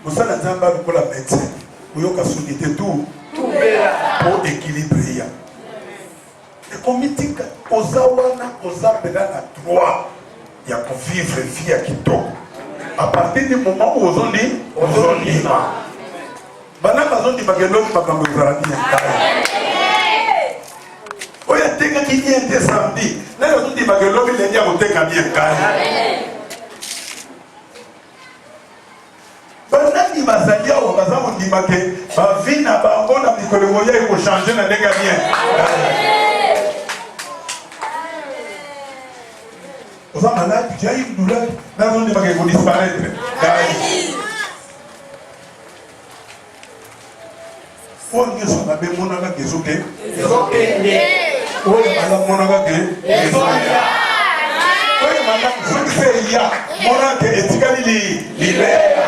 mosala ya nzambe lokola médecin oyoka soni te pour équilibrer. Et comme il dit, ozawana ozabela na droit ya vivre vie ya kitoko. À partir du moment où ozondima. Bana bazondima kelongi makambo ezala bien kaya. Oya tenga ki bien te samedi. Na ozondima kelongi lendi akoteka bien kaya. Banani bazali awa baza kondima ke bavi na bango na mikolo moya ekochange na ndenge bien. Oza malade, tu as une douleur, nazondima ke ekodisparaître. Oyo nyonso mabe monaka ke ezoke oyo malamu monaka ke oyo malamu soki se ya monaka ke etikali libera.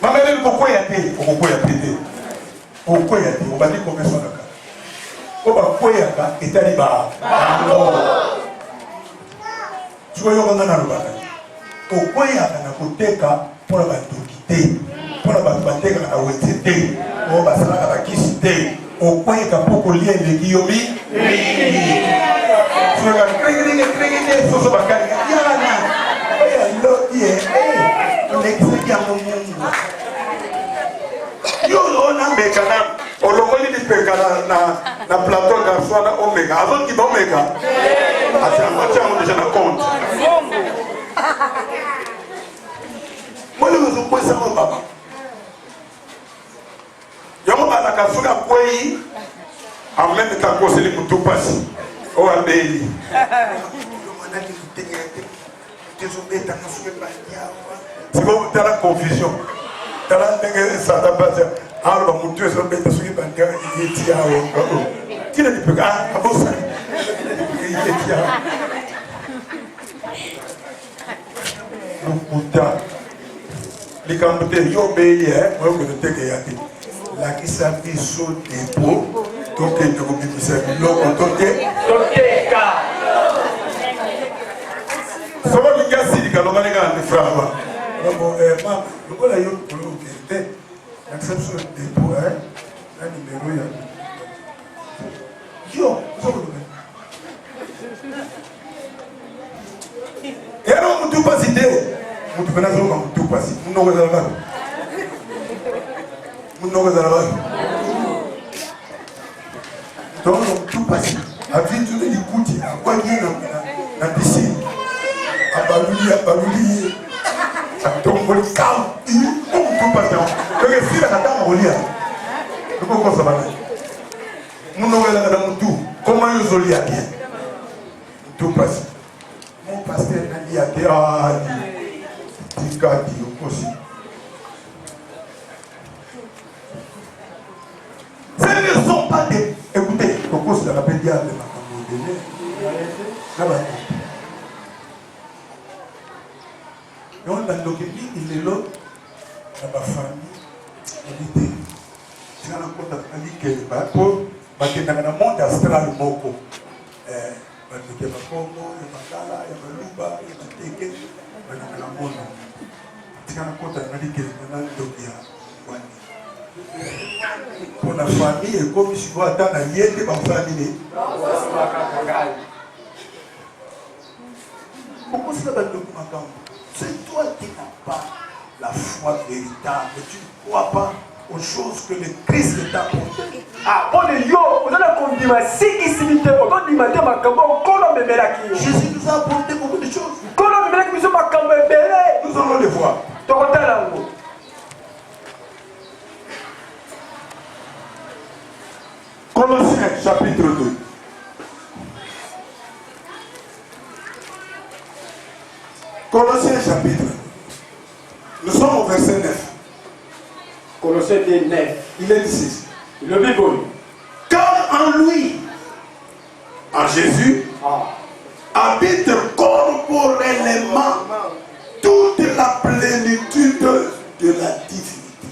Mamele kokoya te, okokoya te. Okoya te, obandi komeso naka. Oba kweyaka etali ba. Soyo ngana lobaka. Okweyaka na koteka pour la batokite. Pour la bateka na wetete. Oba salaka bakisite. Okweyaka poko lia eleki yomi. Soyo krengenge soso bakali. Yana. Oya lodie. Onekiseki ya mungu. Yo ona mekana. Olongoli di pekana na plateau garçon na omega. Avant qu'il omega. Attends, déjà na compte. Moi le vous pouvez savoir papa. Yamo bana kafuna kwei en même temps que c'est le mutu passe. O abeli. C'est bon, tu as la confusion. Tu as la ça t'a pas. Alors, mon Dieu, ça va être celui qui va être qui l'a dit peu ah, bon ça. Les camps yo béi moi que te que yati. La qui s'appelle sous dépôt, donc il faut que ça lo toqué. Toqueka. Ça va bien si les galomane ga de frère. Bon maman, le voilà yo pour le acception de dépôt, un numéro. Yo, ça va bien. Et alors, on ne peut pas citer. On ne peut pas citer. On ne peut pas citer. On ne peut pas citer. Donc, on ne peut pas citer. À vie, tu les écoutes. À quoi il y a dans la piscine. À Balouli. Donc, on est calme. On ne peut pas citer. Donc, si la dame on lit, comment ça va? Mon nom est là dans mon tout. Comment ils ont lié à bien? Tout passe. Mon pasteur a dit à Théa, dit aussi. Ce ne sont pas des. Écoutez, Coco, c'est la pédiatre de ma campagne. Et on a l'occasion, il est là, dans ma famille, on dit, tu as un compte à dire que parce que dans le monde astral, moko, parce que Congo, il y a Makala, il y a Luba, il y a Teke, il y a le monde. Tu as un compte à dire que dans le monde, pour la famille, et comme si vous attendez à y être, ma famille. Pourquoi c'est là le document? C'est toi qui n'as pas la foi véritable. Tu ne crois pas aux choses que le Christ t'a apportées. Ah, on est yo, on a la condima, si qui s'imite, on a dit matin, ma cambo, on me met la qui. Jésus nous a apporté beaucoup de choses. Quand on me met la qui, ma cambo, nous allons le voir. Ton talent. Colossiens chapitre 2. Colossiens chapitre 2. Nous sommes au verset 9. Colossiens 2, 9. Il est ici. Le Bible. Car en lui, en Jésus, habite corporellement toute la plénitude de la divinité.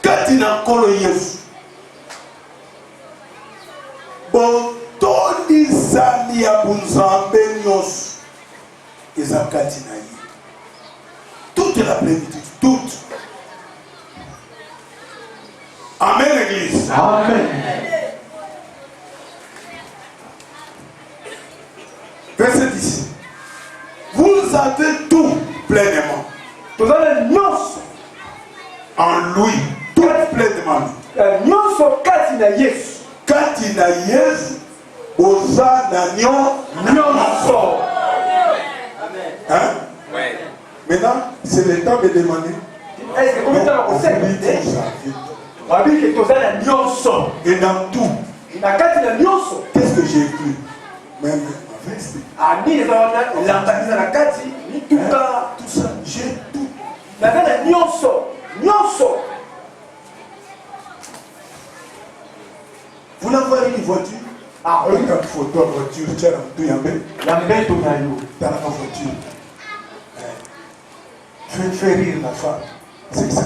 Quand il a collé Jésus, Tony Sami Abunzambe Nyos Ezakatinaï. Toute la plénitude, toute. Amen, l'église. Amen. Verset 10. Vous avez tout pleinement. Vous avez nyos. En lui, tout pleinement. Nyos katina Yesu. Katina Yesu. Oza na nyonso. Hein? Oui. Maintenant, c'est le temps de demander. Est-ce que combien de temps on sait? Et dans tout, qu'est-ce que j'ai cru? Même ma veste. Tout ça, j'ai tout. Vous l'avez une voiture? Ah, oui, quand il faut une voiture, tu as tout yambé. Yambé, tout naïo. Dans la voiture. Fais rire la femme. C'est que ça.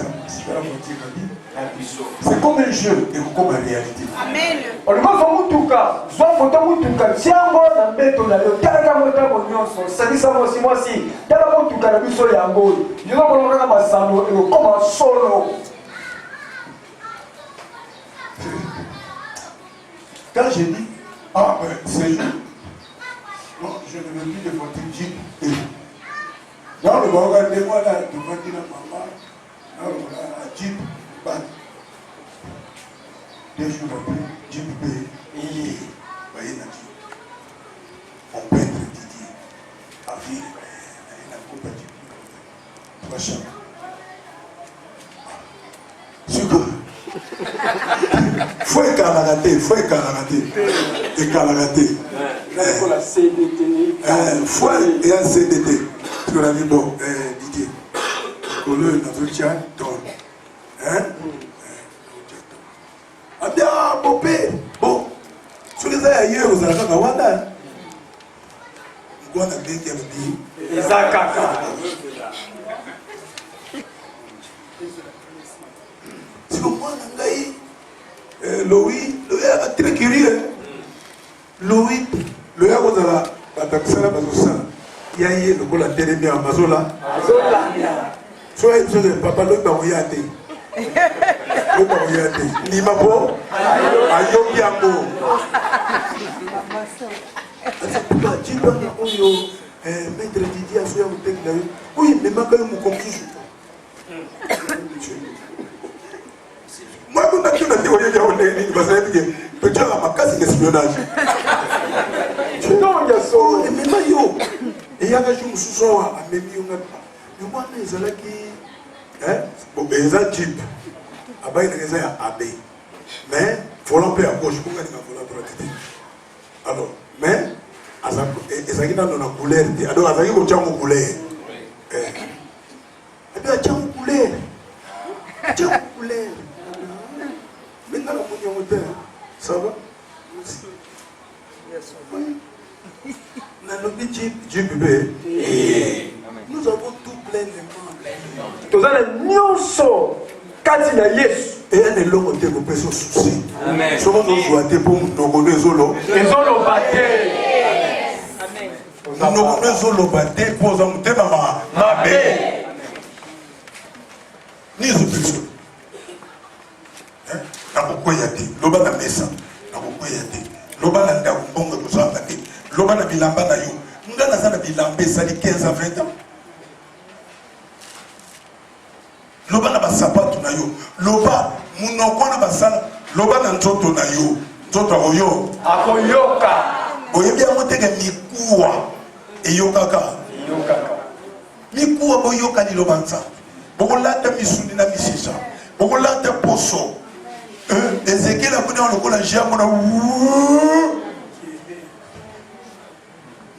C'est comme un jeu et comme une réalité. Amen. On va faire mutuka, soit photo mutuka, tiango na beto na yo, tala kama tango nyonso, sabisa mosi mosi, tala mutuka na biso yango. Yo na molonga na masano et comme solo. Quand j'ai dit, ah ben c'est juste, non, je ne veux plus de votre Jeep. Dans le bon regardez-moi là, devant dire maman, dans le Jeep, bah, 2 jours après, Jeep B, voyez la Jeep. On peut être Didier, à ville, il a coupe à Jeep. 3 chambres. C'est quoi? Faut écarlagater, faut écarlagater. Écarlagater. Pour la CDT. Faut et un CDT. Tu l'as dit, bon, Didier. Pour le notre chat, donc. Hein? Ah bien, Bopé. Bon. Sur les ailleurs, vous allez faire un Wanda. On a bien qui a dit. Ezakaka. C'est comme moi, Louis est très curieux. Louis, le gars, vous avez la taxe, il y a eu le coup la télé bien à Mazola. Soit il se papa, l'autre va vous y aller. L'autre va vous y aller. Nimabo, Ayobi Ambo. Maître Didier a fait un peu. Oui, mais ma gueule me confuse. Moi, je ne sais pas si vous avez dit que tu as ma casse d'espionnage. Non, il y a ça. Oh, mais maillot. Et il y a des gens qui sont à Mémio. Mais moi, je suis là qui. Bon, il y a un type. Après, il y a un abbé. Mais, il faut l'employer à gauche. Pourquoi il faut l'employer à alors, mais, il y a dans la couleur. Alors, il y a une couleur. Et puis, il y a une couleur. Il y a une couleur. Maintenant, ça va? Nous avons tout plein de membres. Tous les nyonso kati na Yesu. Et un élan de vos personnes soucis. Amen. Souvent nous jouons pour nous connaître solo. Ezolo bate. Amen. Nous connaissons solo bate pour nous te mama. Mabe. Ni zubiso. Na kokoya te. Loba na mesa. Na kokoya te. Loba na ndaku bongo kozanga te. Loba na bilamba na yo. Ngana sana bilamba sali 15 à 20 ans. Loba na basapatu na yo. Loba munoko na basala. Loba na nzoto na yo. Nzoto oyo. Akoyoka. Oyebi yango teke mikuwa. Eyokaka. Mikuwa boyoka ni loba nza. Bokolata misuni na misisa. Bokolata poso. Ezekiel a connu le cola jamona.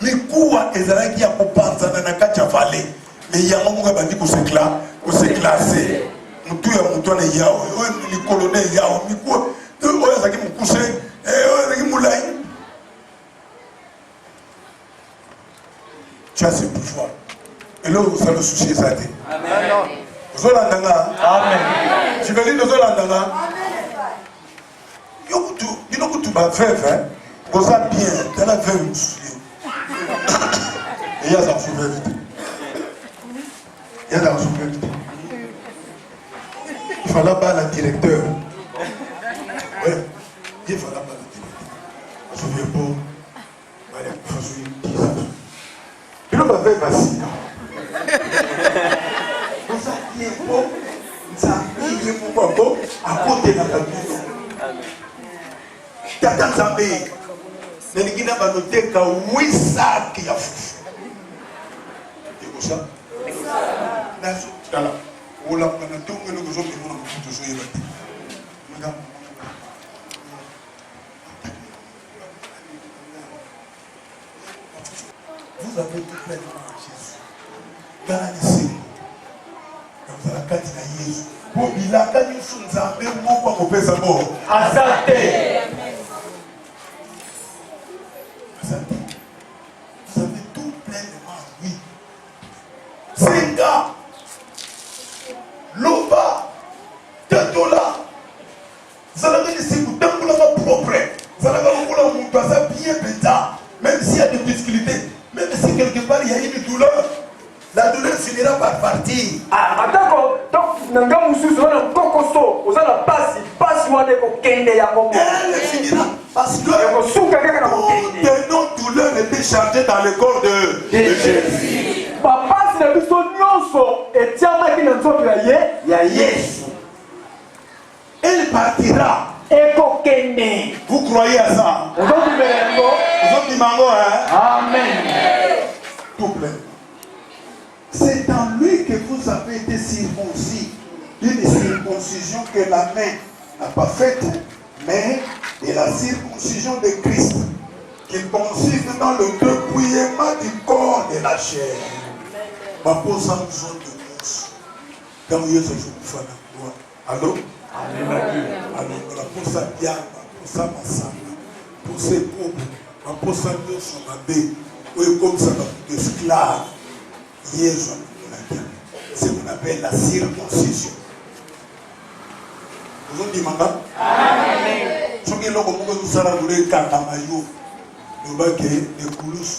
Mikuwa ezalaki ya kopanzana na kati ya vallée. Mais yango munga bandi ko s'éclaser. Mutu ya mutu na yao. Oyo ni colonel yao. Mikuwa oyo ezaki mukuse. Oyo ezaki mulai. Tu as ce pouvoir. Et là, vous allez soucier ça. Amen. Vous allez entendre. Amen. Tu veux dire, vous allez entendre. You know tu vas faire, vous êtes bien, tu as fait une souci. Et il y a ça souffert vite. Il y a ça souffert vite. Il fallait pas le directeur. Oui, il fallait pas le directeur. Je ne souviens pas. Il faut souvenir 10 ans. Il va faire facile. Vous êtes bien bon. Vous êtes bien bon. À côté de la famille. Tata Nzambe nelingina banoteka 8 sacs ya fufu. Eko ça? Naso tala. Ola kana tongo le gozo ke mona kutu so yebati. Madame. Vous avez tout pleinement en Jésus. Garanissez. Vous avez la carte de Jésus. Pour bilaka ni sunzambe moko ko pesa bo. Asante. Vous avez tout pleinement, oui. Senga, Loba, propre. Ça n'a pas bien pétard. Même s'il y a des difficultés, même si quelque part il y a une douleur, la douleur finira par partir. Ah, attends, donc, nanga mususu wana kokoso, ozala pasi wana ko kende ya komo. Elle finira parce que suka kaka na kokende. de nos douleurs étaient chargées dans le corps de Jésus. Papa si na biso nyonso etiamaki na nzoto ya Yesu. Elle partira. Eko kende. Vous croyez à ça? Vous dites mango, hein? Amen. Tout plaît. C'est en lui que vous avez été circoncis. Une circoncision que la main n'a pas faite, mais de la circoncision de Christ, qui consiste dans le dépouillement du corps de la chair. Papa, ça nous de nous. Quand vous êtes allô? Alors, pour ça, bien, pour ça, pour ces pauvres, pour ça, nous sommes abbés, oui, comme ça, esclaves. C'est ce qu'on appelle la circoncision. Vous avez dit, Manga? Amen. Ce qui est là, comme nous allons vous dire, Kantamayo, nous allons dire, les coulous,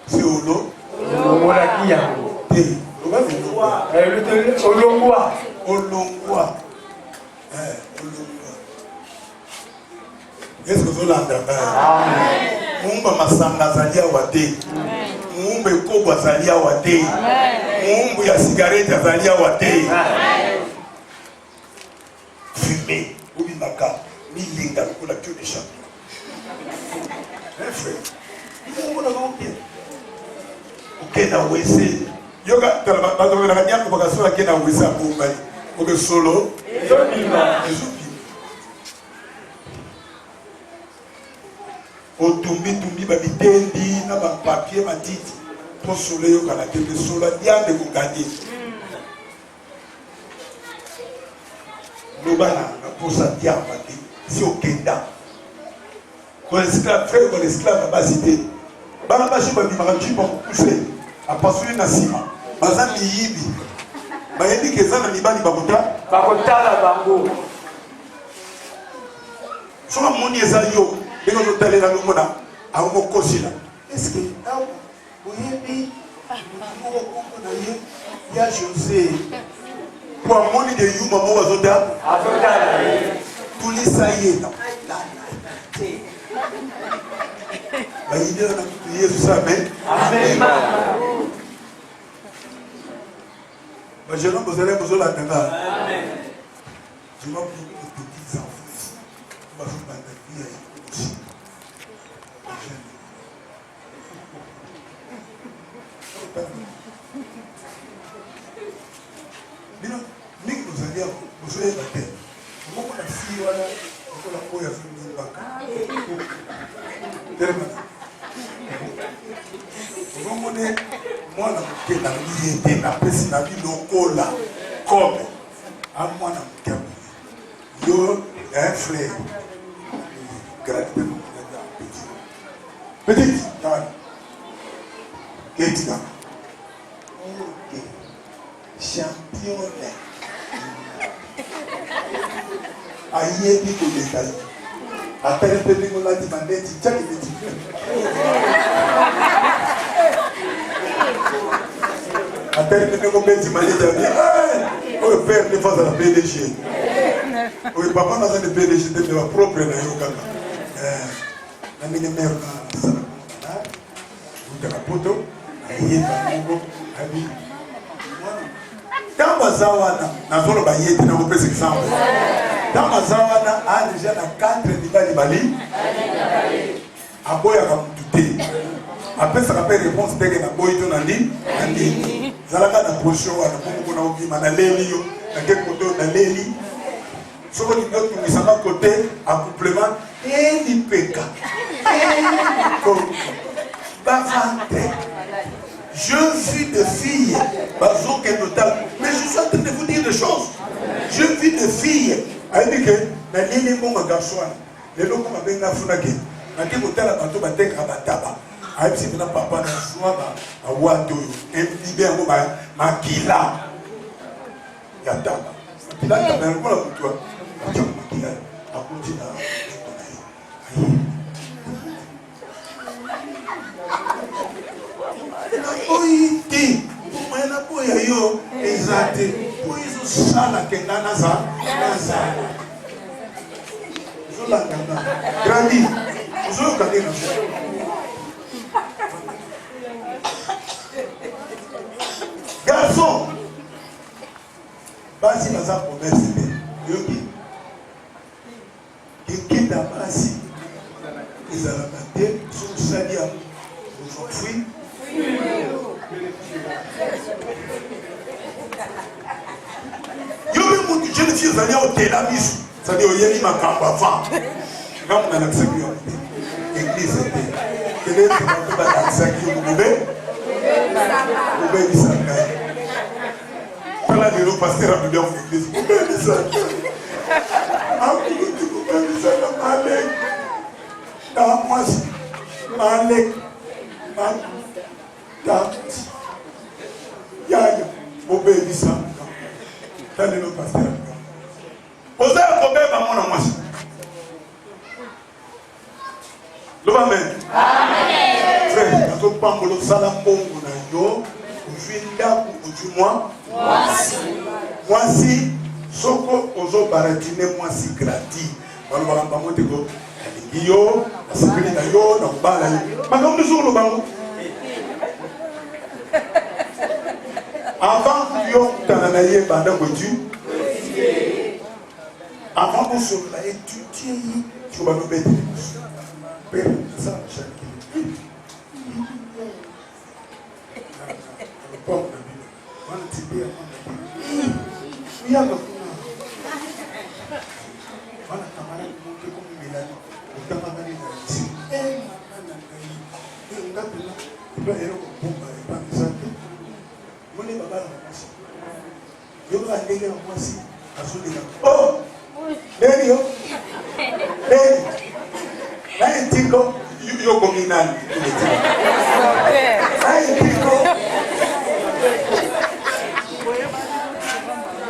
c'est au lot. Olongwa. Est-ce que vous l'entendez? Mumba masanga zalia wate. Mumba kobwa zalia wate. Mumba ya cigarette zalia wate. Fumer. Ubimaka. Milinga pour la queue des champions. Mes frères. Vous l'avez bien. Ok, na wese. Yoga, dans la gamme, on va se faire na wese à Bombay. Ok, solo. Otumbi babitendi na ba papier matiti pour soleil au Canada de sola diande ko gagner lobana na pour ça diamba si au Kenda ko esclave frère ko esclave ba cité bana ba shiba bi maraji ba pousser a passer na sima bazami yibi ba yebi ke zana mibali bakota la bango so moni ezayo. Est-ce que il y a José pour un de you maman wazoda tous les saillés père ne face à la PDG. Oui, papa n'a pas de PDG de ma propre naïka. La mère na sana na. Vous la poto, aïe bango, abi. Dans Mazawana, na zolo ba yete na ko pesa exemple. Dans Mazawana, a déjà na 4 libali bali. Aboya ka mutute. Après ça appelle réponse dès que na boyito na ndi. Zalaka na position wana kuna okima na leli yo na ke koto na leli soko ni d'autres qui sont à côté accouplement et l'ipeka je vis de filles bazoke notable mais je suis en train de vous dire des choses je vis de filles ayebi ke na leli mbonga garçon les loko mabenga funake na ke kotala bato bateka bataba ayebi na papa na soa a wato MDB yango makila ya taba makila taba yango la mutwa makila akuti na kenda naza ozolanda grandi ozoyoka nde na garçon basi baza promese te yoki ekenda basi ezalaka te so osali ya ozofui yo mpe motu jeune fille ezali otela miso c'est-à-dire oyebi makambo avant ngambo nalakisaki yo te église te kelete bato balakisaki yo kobebisa ngai tala lelo paster abibia mu église kobebisa akuluti kobebisa na malek na mwasi malek tati yayo bobebisa tala lelo paster abibia oza ya kobeba mwana mwasi loba amen frère nazopambola osala mbongo na yo ozwi ndako ozwi mwasi soko ozobaratine mwasi gratuit balobaka bango te ko alingi yo asepeli na yo na kobala yo makambo mosusu olobango avant yo kutana na ye banda kotu avant kosolola étudier ye so balobetele mosu pere ça chaki alopambo na bino wana tibia uyanga kuna wana kamara moke komimelani otamamani na isi mana ngai ngapela eba eloko bomba ebangisa te mone babala na mwasi yokoka ndenge na mwasi azolinga neni yo neni naye tiko yokomi nani naye tiko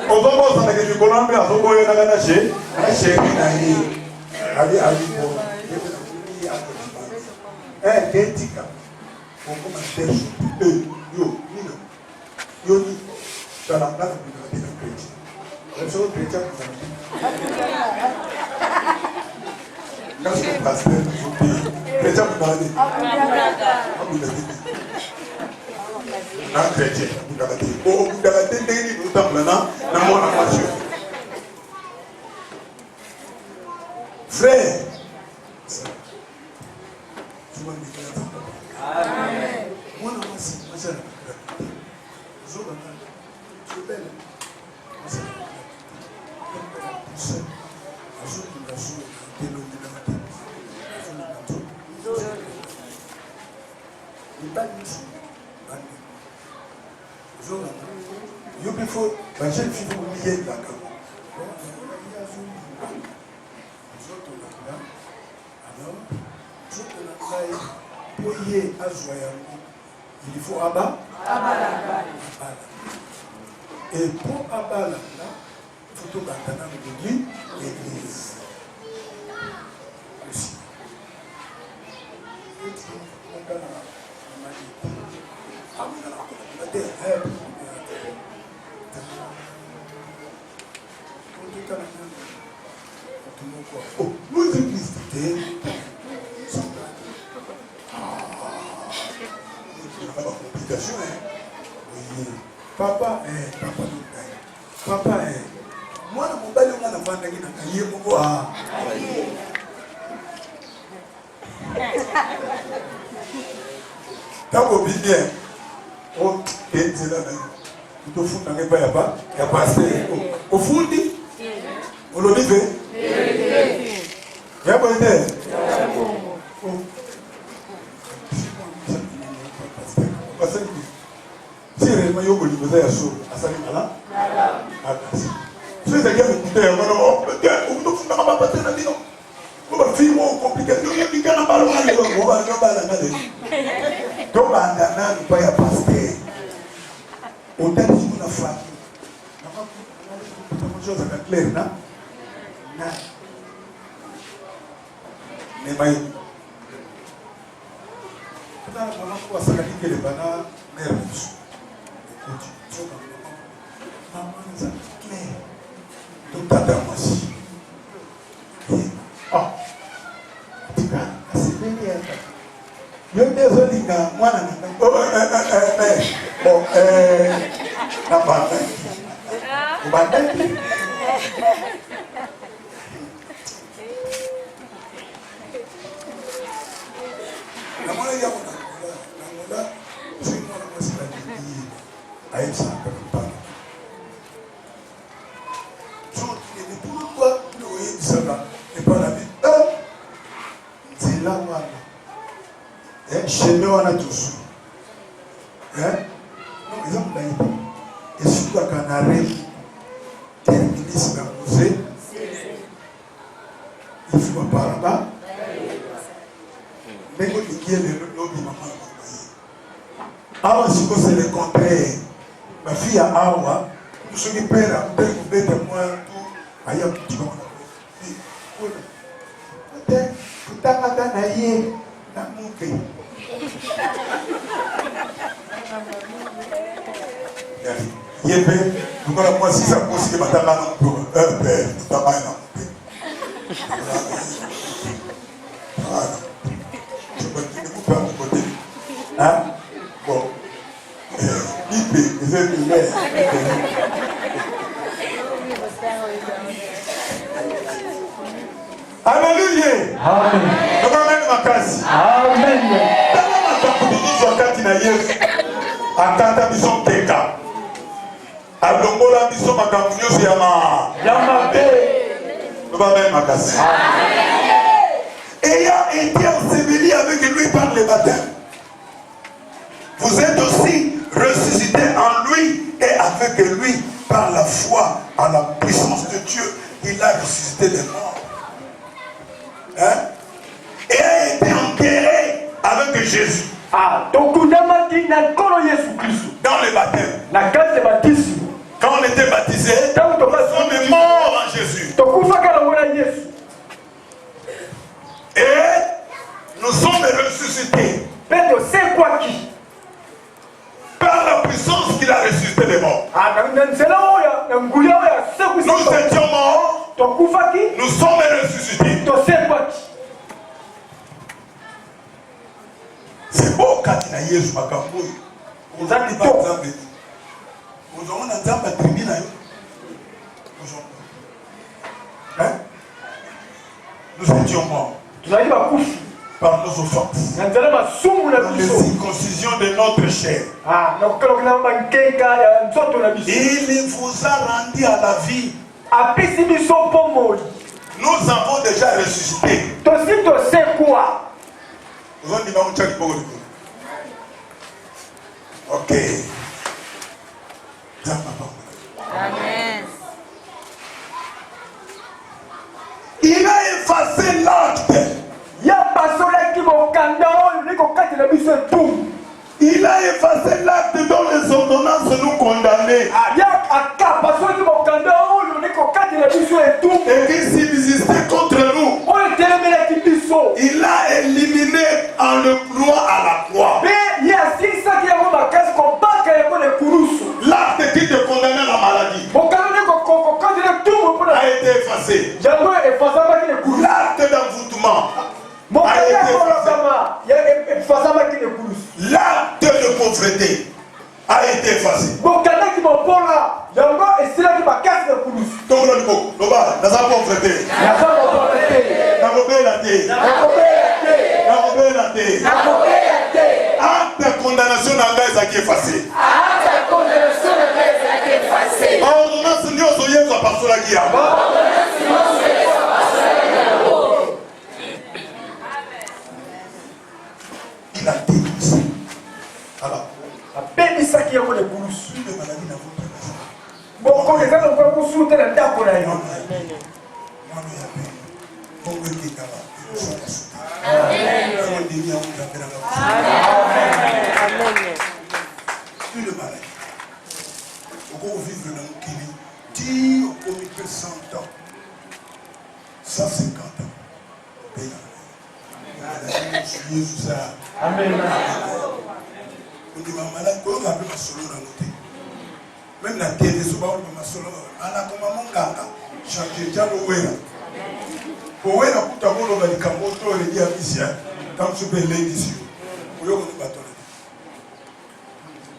ozobosana ke mikolo mpe azoboyenaka na sheri na ye alibo ndetika okoma terso yo nino yo ni talangana binaka na chrétien soko chrétien kasi pasteur nazope chrétien munane abundaka te na chrétien abundaka te obundaka te ndenge nini otambola na mwana mwasi yo frère mwana mwasi azala ozobanga tobele azolinga telonginaka te mibali nyonso bande ozolanda yo mpe fo bajeune fille fo komiyelaka ozotolanda alors ozotolanda ngai mpo ye azwa yango il faut abala et mpo abalanga faut tobanda na l'église aussi nous églises complication papa mwana mobali onga na vandaki na ye moko ntango obibien okenzela na yo tofundanga epai ya paster ofundi olobi ve yaboye te si réellement yo bolingo eza ya solo asali mala makasi so ezali ya mikuta yango tofundaka bapate na bino po bafille moko complication oyebika na balonga lelo balanga lelo tobanda nanu epai ya paster otalisi na famille ozaka clair na nemayi otala mama ko basakaki keleba na mare mosu ekoti soka mama eza clair Yo ndezo linga mwana na na banda. Banda. Na mwana ya mwana. Na mwana c'est mwana masala ni aïssa pa. So ni pourquoi nous y ça et pas la vie. C'est là où chemin wana toujours non exemple naïba et surtout à Canaré terminus na musée il faut pas là-bas mais quand il y a le lobby maman awa siko c'est le contraire ma fille à awa nous sommes père à père ou bête moi tout aya petit comme peut-être kutaka na yé na muke yebe nukola moi si ça pose que matanga na pour père tama na muke je peux dire que pas mon côté hein bon ipe les ailes Alléluia. Amen. Amen makasi. Amen. Tala makambo wakati na Yesu akata biso teka. Alongola biso makambo nyonso ya mabe. Amen makasi. Ayant été enseveli avec lui par le baptême, vous êtes aussi ressuscités en lui et avec lui par la foi en la puissance de Dieu. Il a ressuscité les morts. Hein? Et a été enterré avec Jésus. Dans le baptême. Quand on était baptisé, nous sommes morts en Jésus. Et nous sommes ressuscités. Par la puissance qu'il a ressuscité les morts. Nous étions morts. Nous sommes ressuscités. C'est beau quand il a Jésus Makamboui. Vous avez dit pas Zambé. Vous avez un Zambé tribune. Nous étions morts. Par nos offenses. Dans les circoncisions de notre chair. Il vous a rendu à la vie. Nous avons déjà ressuscité. Ok. Amen. Il a effacé l'acte. Il a effacé l'acte dont les ordonnances nous condamnaient. Et qui subsistait contre nous. Il a éliminé en le clouant à la croix. L'acte qui te condamnait à la maladie a été effacé. L'acte d'envoûtement a été effacé. L'acte de pauvreté a été effacé. Donc, acte de condamnation n'a pas été effacé. Ordonnance nyonso Yesu apasolaki yango. Il a dénoncé à la croix. Plus de maladie dans votre maison. Plus de maladie. Pourquoi vivre dans le Kili? Dire au comité 100 ans, 150 ans. Amen. On dit malade, on va appeler ma solo dans l'hôtel. Même la télé, souvent on ma solo. Ana comme mon ganga, chaque déjà le wera. Pour wera, pour ta molo va dire qu'un moto le dit à Missia. Quand tu peux l'aider ici, vous voyez qu'on est bâtonné.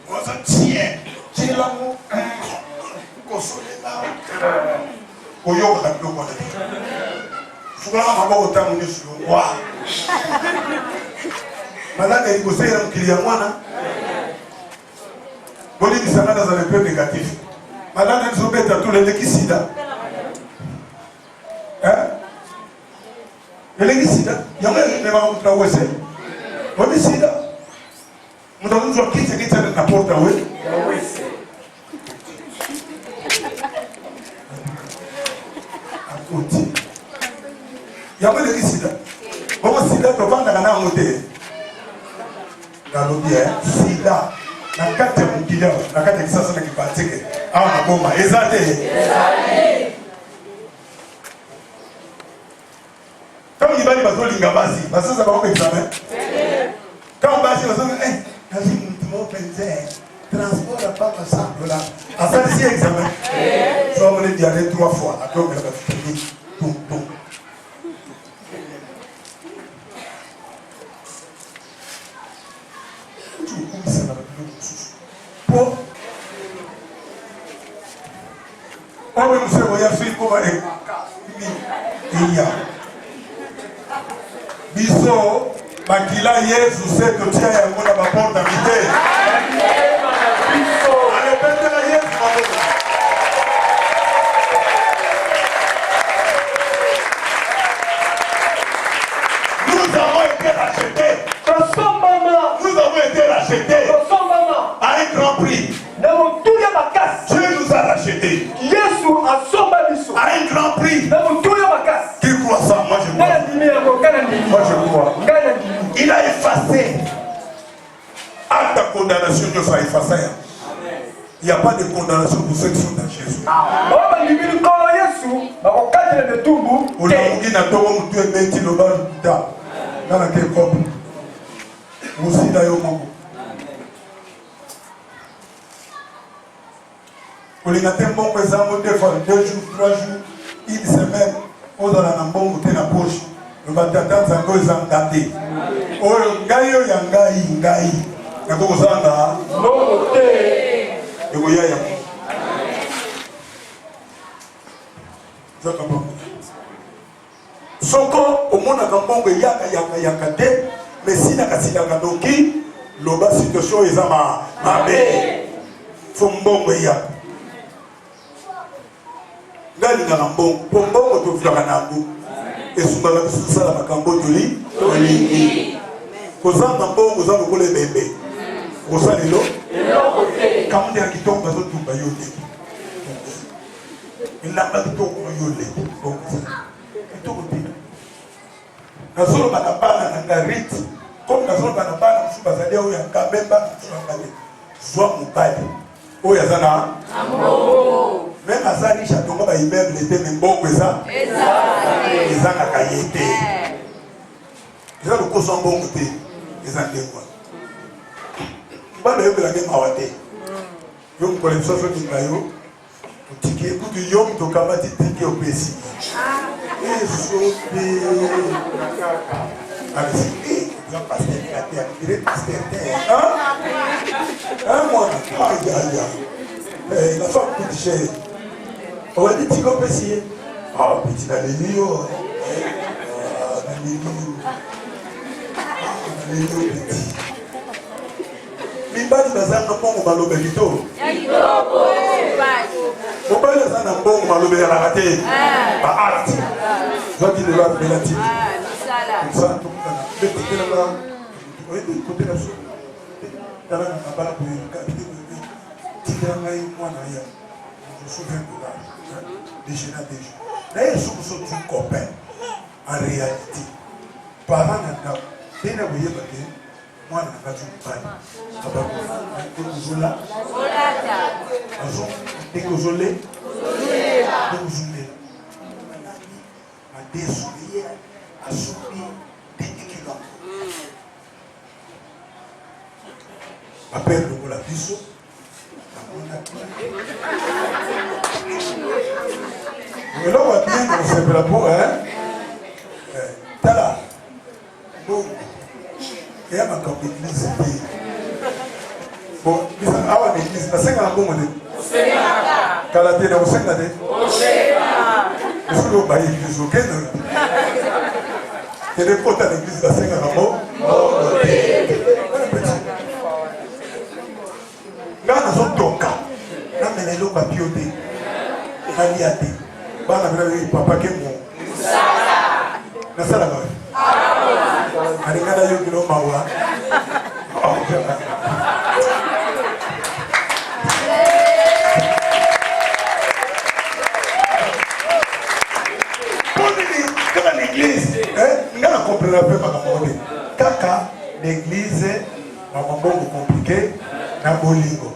On s'en tient. Tiens l'amour. Consolez là. Vous voyez qu'on a plus qu'on a dit. Souvent, on va autant de sur moi. Madame, il faut dire qu'il y a moi. Vous dites que ça va dans un peu négatif. Madame, elle se met à tous les sida. Hein? Les sida. Il y a un qui va vous traverser. Vous dites sida. Nous avons toujours quitté la porte à vous. À côté. Il y a un qui sida. Comment sida te vend dans la montée? Dans l'eau bien, sida. La carte est mon killer. La carte est ça, c'est qui pratique. Ah, ma bombe. Ezate. Quand il va dire que tu vas basi, parce que ça va faire examen. Quand basi, on va dire, transport n'a pas ensemble là. À ça, c'est examen. Ça va me dire 3 fois. Après, on va finir. Tout. Pour on veut nous faire voyager sur comment est biso bakila yesu se totia yango na baporte mite alopetela yesu maboko. Nous avons été rachetés. Nous avons été rachetés à un grand prix. Dieu nous a rachetés à un grand prix. Qui croit ça? Moi je crois. Il a effacé. Acte de condamnation, Dieu a effacé. Il n'y a pas de condamnation pour ceux qui sont dans Jésus. On a dit na togo mutu ebeti loba da dans la kékop. Aussi d'ailleurs mon. Pour les natins bon exemple des fois 2 jours, 3 jours, une semaine, on a un bon côté la poche. Le batata zango est daté. Oh gayo yangai. Na ko zanga. Bon côté. Et go yaya. Soko omona kambongo yaka te mais si nakasila doki loba situation ezama mabe fombongo ya ngali na mbongo to flaka nango esumba la sala makambo toli olingi kozanga mbongo za lokole bebe kosalelo kamde ya kitonga zo tumba yote ilamba kitongo yote Nazolo banabana na ngariti comme nazolo banabana musuba zalia oya kabemba musuba zwa mubali oya zana ambo même azali chatonga ba immeuble te mbongo eza na kayete eza lokoso mbongo te eza ndengwa bana yo la game awate yo mkole soso kingayo utike kutu yo mtokabati tike opesi la femme coûte cher. On va dire que c'est ah, petit dans les millions. Mibali bazanga pongo malobe bito. Mobali bazanga pongo malobe ya raté. Ba art. Toi qui devras faire la petite. Comme ça, tout le monde. Le petit là. Oui, côté là. Dans la bala pour le je me souviens de là, déjà. Là, ils sont tous copains. En réalité, parents n'ont pas de moi, je n'ai pas de pain. Mais là, on va bien, on s'est fait la peau, hein? Tala. Et à ma camp d'église. Bon, awa l'église, na senga bongo de. Kala te na senga de. Est-ce que ba église au Kenya? Quel est porte à l'église na senga ramo? Nga na zo toka. Na melelo ba piote. Ali ate. Ba na bela papa ke mo. Na sala ba. Ari ngada yo kilo mawa. L'église, on a compris un peu par rapport à Kaka, l'église, on a beaucoup compliqué, na bolingo.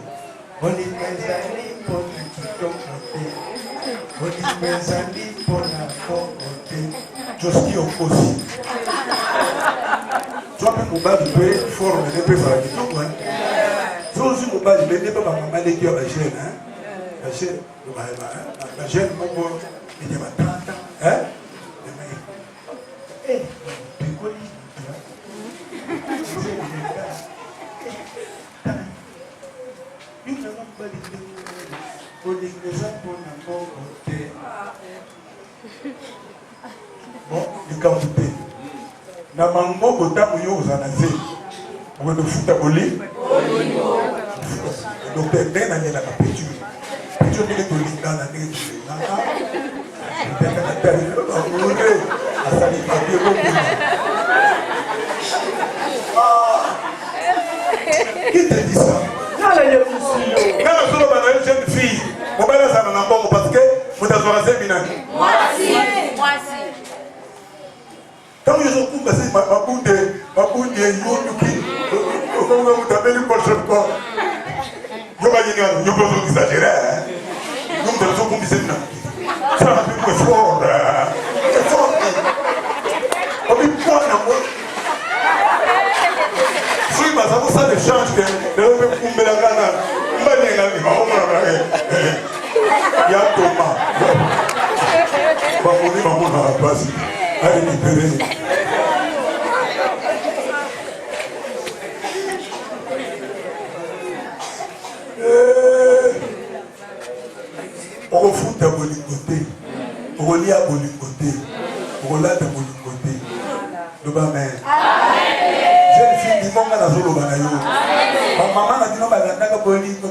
Bolingo ezali pour na kitokote. Bolingo ezali pour na kokote. Joski aussi. Tu vois, mon bas du peu, fort, mais ne peut pas faire du tout, hein. Tu vois, mon bas du peu, ne peut pas maman les cœurs, la jeune, hein. La jeune, mon beau, il y a ma tante, hein. Bon, les quantités. Na mango kotamu yo uzanaze. On va futa boli. Donc ben na la pétu. Pétu ni ko linga na ni. Qui te dit ça? Quand on a une jeune fille, on va la savoir encore parce que vous avez choisi Minaki. Moi aussi. Quand ils ont commencé ma boule de Yonuki, vous avez le prochain corps. Vous avez exagéré. Nous devons commencer maintenant. Ça va être fort. C'est fort. On est fort dans moi. Si vous avez ça, les chances que vous avez coupé la gana, vous avez il y a Thomas. On est maman dans la base. Allez, libérez. On fout à Bolingoté, on lit à Bolingoté, on l'a à Bolingoté. Le Amen. Jeune fille, dis-moi que la zolo banayo. Ma maman a dit non, bah la naga Bolingo.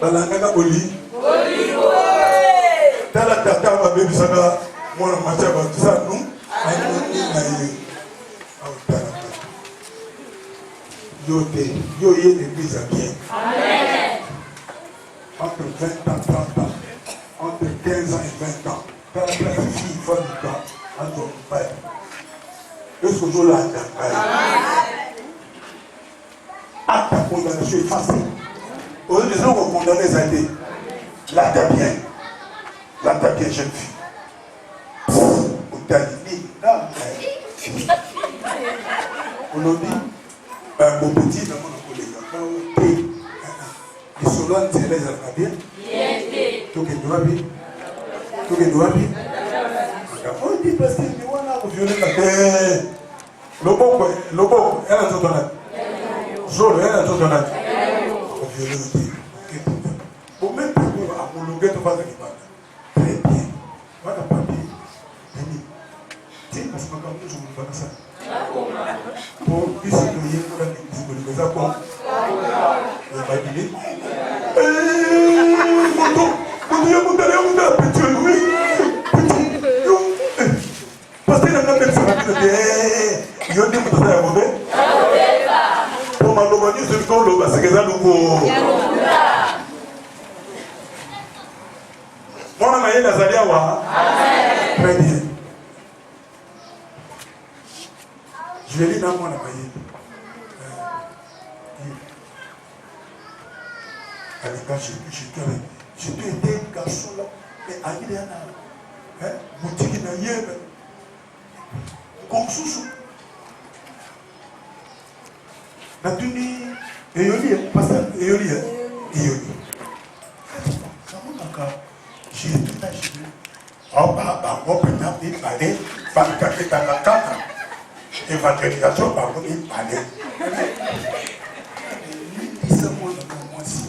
Balanga boli. Tala tata ma bebi sanga mwana machaba tsanu ayoni na ye. Yo ye l'église à bien. Amen. Entre 20 ans, 30 ans, entre 15 ans et 20 ans, quand la fille fait du temps, à ton père. Est-ce que je l'ai entendu? À ta condamnation est facile. Aujourd'hui, les gens vont condamner les aînés. Là, t'as bien, jeune fille. On t'a dit, là, on a dit, mon petit, dans mon collègue, les solons, c'est les Arabes. Tout est droit. On dit parce que nous avons violé la terre. Le bon, elle a tout donné. Zolo, elle a tout donné. On violé la terre. Pour même pour nous, à mon longueur, tu vas aller très bien. Voilà le papier. Tiens, parce que quand nous jouons comme ça. Pour ici, nous y est pour la musique de l'église à quoi? Il va dire. Parce que nous avons fait ça. Nous avons fait ça. Pour ma lomanie, c'est qu'on l'a passé que ça nous faut. Moi, je suis allé à Wa. Très bien. Je vais lire dans mon appareil. Quand j'étais un garçon là, mais à l'idée, boutique n'a rien. Comme sous. Natuni eyoli pasteur eyoli eyoli. Comment j'ai tout acheté. Oh bah moi peut-être il fallait faire ta carte. Évangélisation par contre il fallait. Isa moi si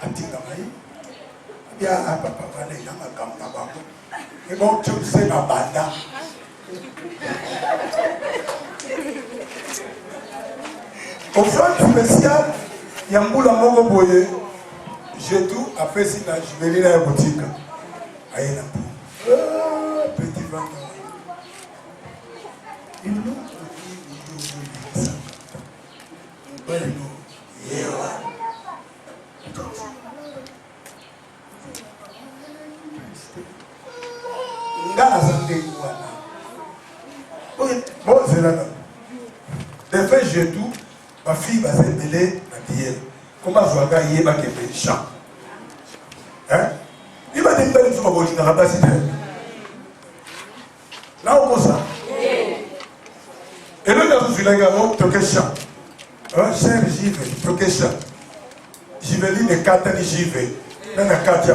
atinga mai. Ya papa pale yanga kamna bako. Et bon tu sais ma banda. Offrande spéciale, Yamboula Moko Boye, j'ai tout après si je vais aller à la boutique. Aïe la petit ventre. Il nous Ngana santé wana. Bon c'est là. De fait j'ai tout. Ma fille va se mêler à dire comment Zouaga y est, ma qui fait chant. Hein? Il va dire que tu vas vous dire que tu vas là où ça. Et là, dans le gars, tu as chant. Cher, j'y vais, tu as chant. J'y vais, il y a 4 ans, j'y vais. Dans la carte,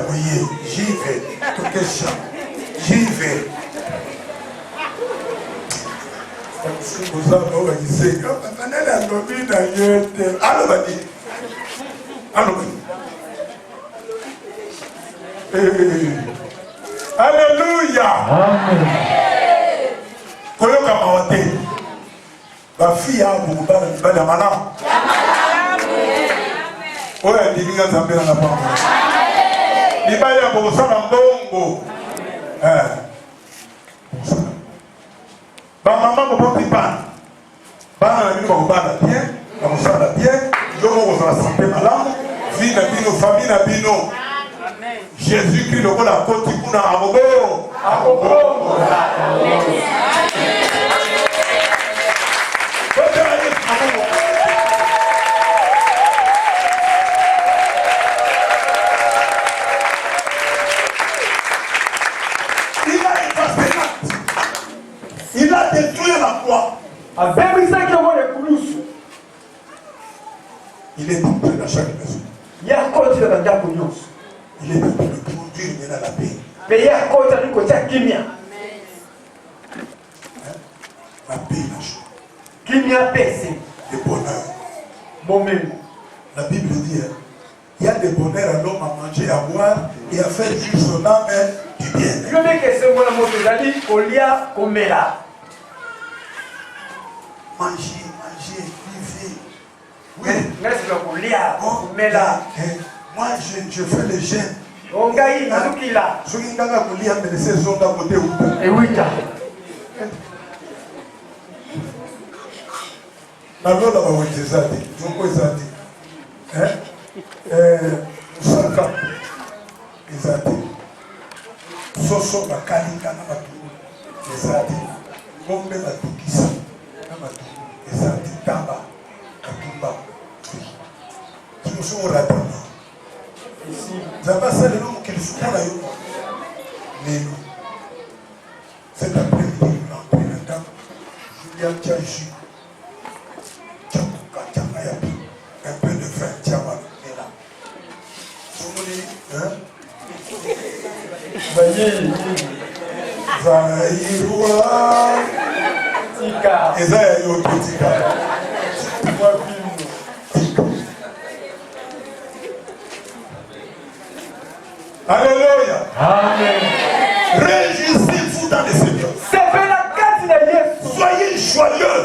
j'y vais, tu as chant. J'y vais. Vous avez dit, alléluia. Koyoka mawate. La fille a beaucoup de mana. Oya dilinga zambela na pamba. Libaya beaucoup ça na bongo. Maman peut pas bana na bino ba bien, na musala bien, yo mo ko la santé malamu, vie na bino, famille na bino. Amen. Jésus-Christ le la koti kuna amogo. Amogo. Il a détruit la croix. Il est entré dans chaque maison. Il est entré pour conduire dans la paix. La paix, le bonheur. La Bible dit il y a des bonheurs à l'homme à manger, à boire et à faire vivre son âme du bien. Manger, vivre. Oui. Moi, je fais le jeûne. Je suis dans la coulée, mais les saisons d'à côté. Et oui, alors là, on va dire ça. On va dire ça. Saka. Ezati. Soso bakalinga na batu. Ezati. Bombe batukisa. Na batu. Ezati tamba. Katumba. Nous sommes là-dedans. Zaba ça le nom qu'il se prend là. Mais cet après-midi, nous l'entrée là-dedans. Julien Tiaji. Un peu de vin, tiens, et là. Alléluia. Amen. Réjouissez-vous dans les Seigneurs. Soyez joyeux.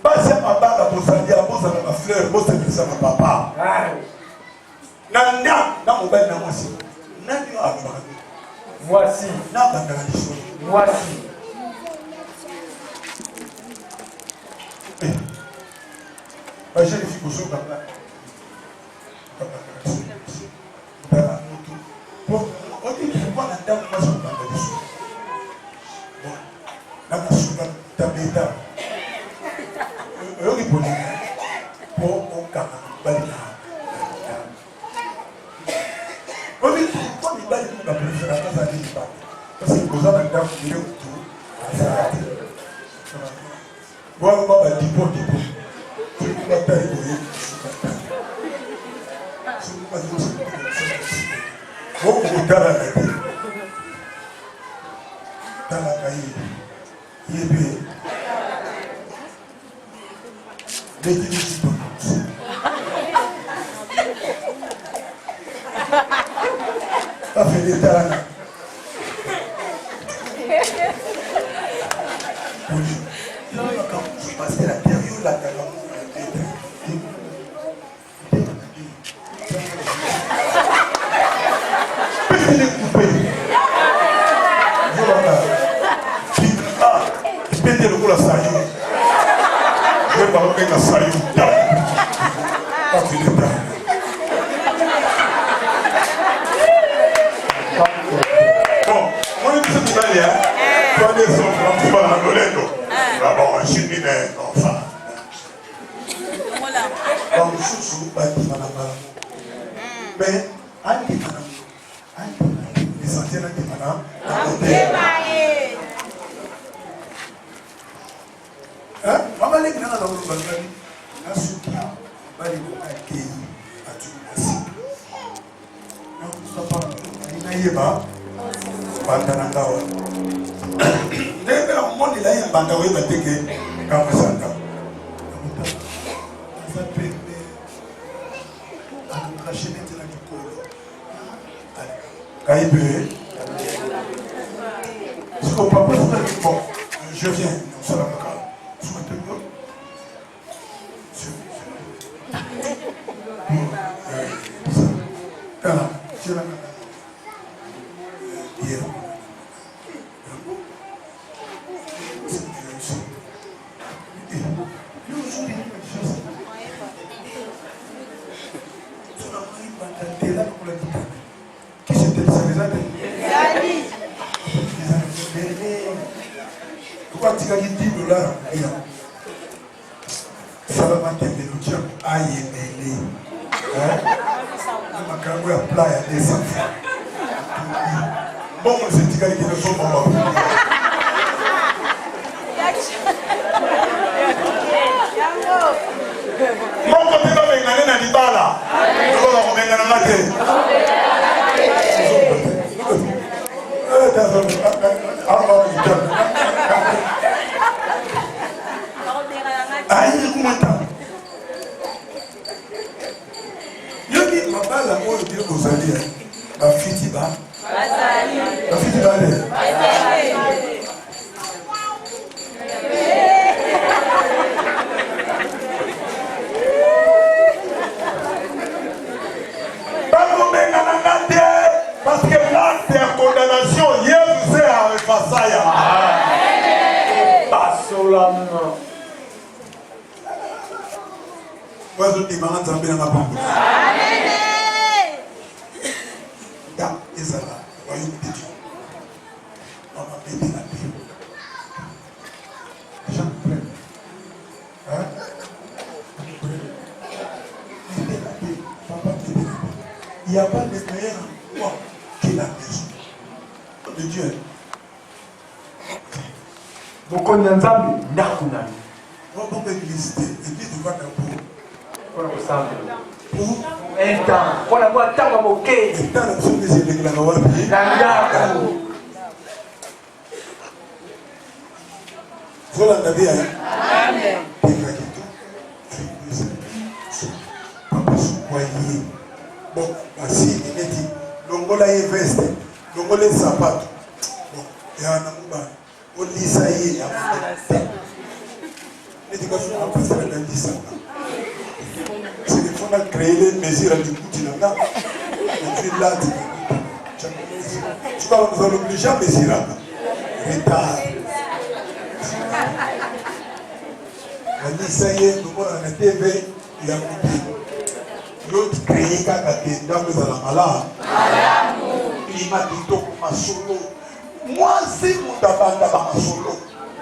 Basi ya mabanga bosalia bosa na fleur bosa pesa na papa. Na mobile na mwasi. Nani yo abaka? Voici. Na banda na liso. Voici. Ba je fi ko so baba. Baba mutu. Bon, on dit que moi na ndam moi so banda liso. Bon. Na masuba tabeta. Yogi poli pour mon cas balina. On dit qu'on il balina la préférence à l'île parce que vous avez un milieu tout à s'arrêter. Bon, on va dire pour Tala Kayi. Yébé. Pas fait des talents. Je passais la période là. Le coup la saillou. Je vais parler avec la saillou. Pas fait des talents. Bon, moi je dis ce que tu as toi des enfants, tu vas dans le d'abord, je suis né enfant. Voilà. Donc, je suis bâti dans la main. Mais, les sentiers là qui maintenant, maman les grands dans le bagage, la soutien, va les accueillir à tout le monde. Donc, papa, il n'y a pas. Bandanangawa. Ndebe na monde la yembanga we bateke kama sanga. Ça peut ancracher dans la kikolo. Kaïbe. Ce qu'on papa c'est bon. Je viens, nous sommes là. Souhaitez-moi. Voilà, c'est la hier. Qui c'était ça les années? Pourquoi tu as dit $10? Ça va m'attendre le diable. Aïe, mêlé. Ma caméra à plat, il y a des enfants. Bon, c'est dit qu'il y a des enfants. Mon côté va m'engager dans l'Ibala. Je vais m'engager dans la tête. Aïe, comment t'as? Yogi, ma balle à moi, je dis aux alliés. Ma fille, ma fille, parce que l'acte de condamnation, hier vous êtes à Fasaya. Moi, je dis, maman, tu as bien ma banque. Da, Ezra, royaume de Dieu. On va mettre la paix. Les gens prennent. Hein? Mettez la paix. Papa, mettez la paix. Il n'y a pas de meilleur endroit que la maison de Dieu. Beaucoup de gens n'ont On peut l'église de Vanapo. pour un temps. Pour avoir tant de moquer. Et tant de choses que j'ai déclaré à Wabi. Voilà la vie. Amen. Papa, soyez. Bon, voici, il est dit. Longola est veste. Longola est sapato. Bon, il y a un amour. On lit ça y est. L'éducation a passé la même distance. C'est qu'il faut créer les mesures du coup de l'anga. Et puis là, tu vas nous obliger à mesurer. Retard. On dit ça y est, nous on a TV, il y a coupé. L'autre créé quand il y a des gens à la il m'a dit donc ma solo. Moi, c'est mon tabac ma solo.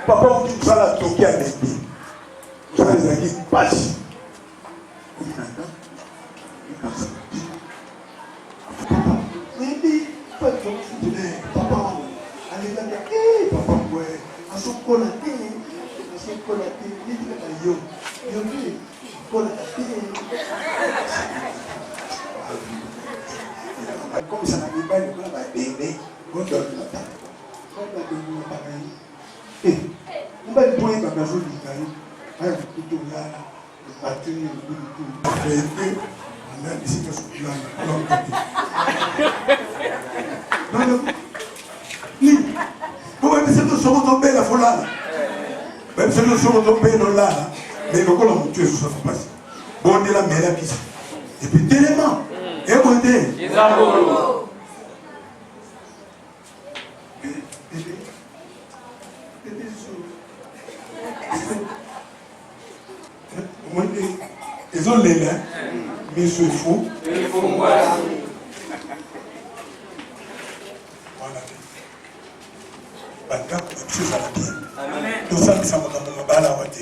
Papa, on dit ça la toqué à l'été. Vous savez, ça qui passe. Mais dit, pas de papa, allez là, papa, ouais, à son colaté, il dit à yo, colaté. Comme ça n'a pas de mal à bébé, on donne le temps. On va le point dans la zone du caillou. On va tout là, le matin, le tout. On a décidé de se plaindre. Non. Vous voyez, c'est nous sommes tombés la folie. Même si nous sommes tombés là, mais le coup, on tue sur sa face. Bon, on est la meilleure piste. Et puis, tellement. Et on est. Ils ont les mains, mais c'est fou. Voilà. Banda, c'est ça la bien. Tout ça, ça m'a balawate.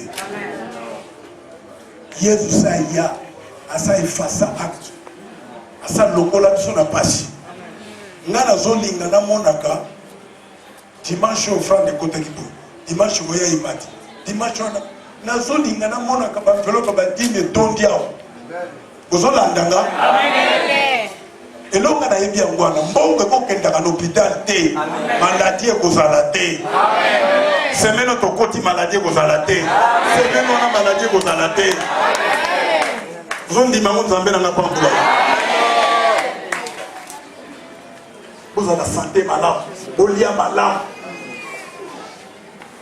Yesu ça y a, à ça il fait ça acte. À ça lokola biso na pasi. Ngana zolinga na monaka. Dimanche offrande de côté kibo. Dimanche voya imati. Dimanche na zolinga na monaka ba veloka ba dine tondiao. Bozolandanga. Amen. Elonga na yebi ngwana mbongo ko kenda ka l'hôpital te. Maladie kozala te. Amen. Semaine to koti maladie kozala te. Semaine na maladie kozala te. Amen. Zondi mango nzambe na pambula. Vous avez la santé malade, bolia malade.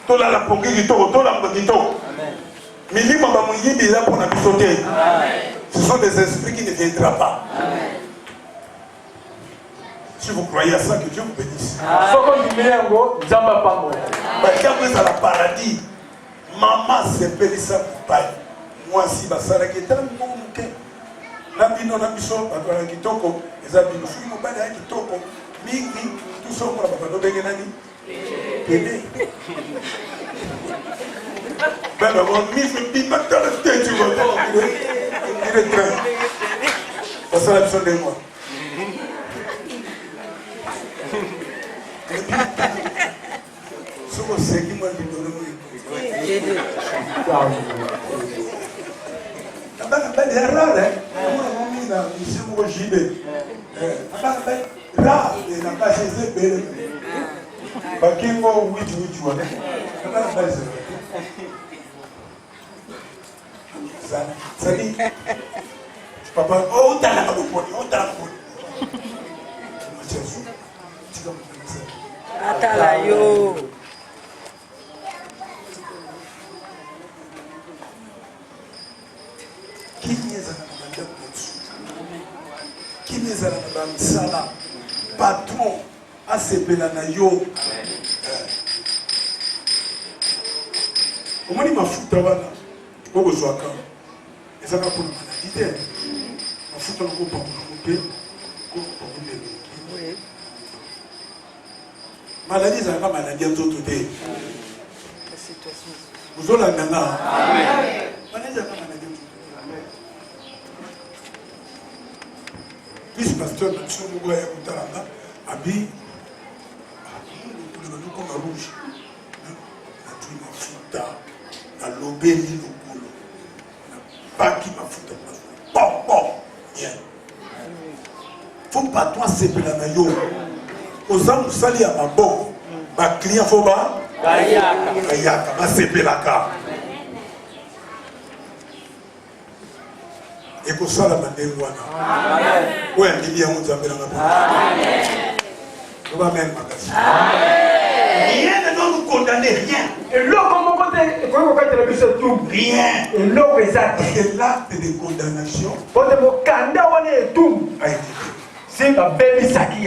Tola la pongi kitoko, tola mbokito. Milima ba muyibi là pour na bisoter. Ce sont des esprits qui ne viendront pas. Si vous croyez à ça, que Dieu vous bénisse. Dans le paradis, maman s'est payée ça pour paille. Moi, si basara qui est dans mon cœur, Nabino Nabiso, Bakara Kitoko, les abino, si vous m'avez dit Kitoko, Mingi, tout ça, on va pas nous bénir. Pédé. Ben, on mise le bim dans le tête, tu vois. Il est très. Ça sera la besoin de moi. Somo seki mwa bidoro mwe. Abana bali rara, mwa mina misimu ko jibe. Abana bali rara na kashe zebele. Bakingo witu wana. Abana bali sana. Sadi. Papa, oh tala kaboponi, oh tala kaboponi. Atala yo. Qui sala patron a sepela na yo. Omoni mafuta wana koko zwaka. Ezaka pour maladie. Mafuta ko pa ko ko oui. Maladie c'est pas maladie en tout côté. Vous avez la gana. Amen. Maladie c'est pas maladie. Amen. Vice pasteur de Tsomugo et Mutaranga abi le comme rouge. Na tu mafuta na lobeli lokolo. Na baki mafuta. Bon. Bien. Faut pas toi sepela na yo. Oza musali ya maboko. Ba client faut ba bayaka ba sepelaka. Et que ça la mandenge wana. Amen. Ouais, il y a un nzambe na ngapa. Amen. On va même makasi. Amen. Rien ne doit nous condamner, rien. Et là, comment côté, comment côté la bise tout. Rien. Et là, exact. Et l'acte de condamnation. Quand le kanda wana tout. A été. C'est la belle saki.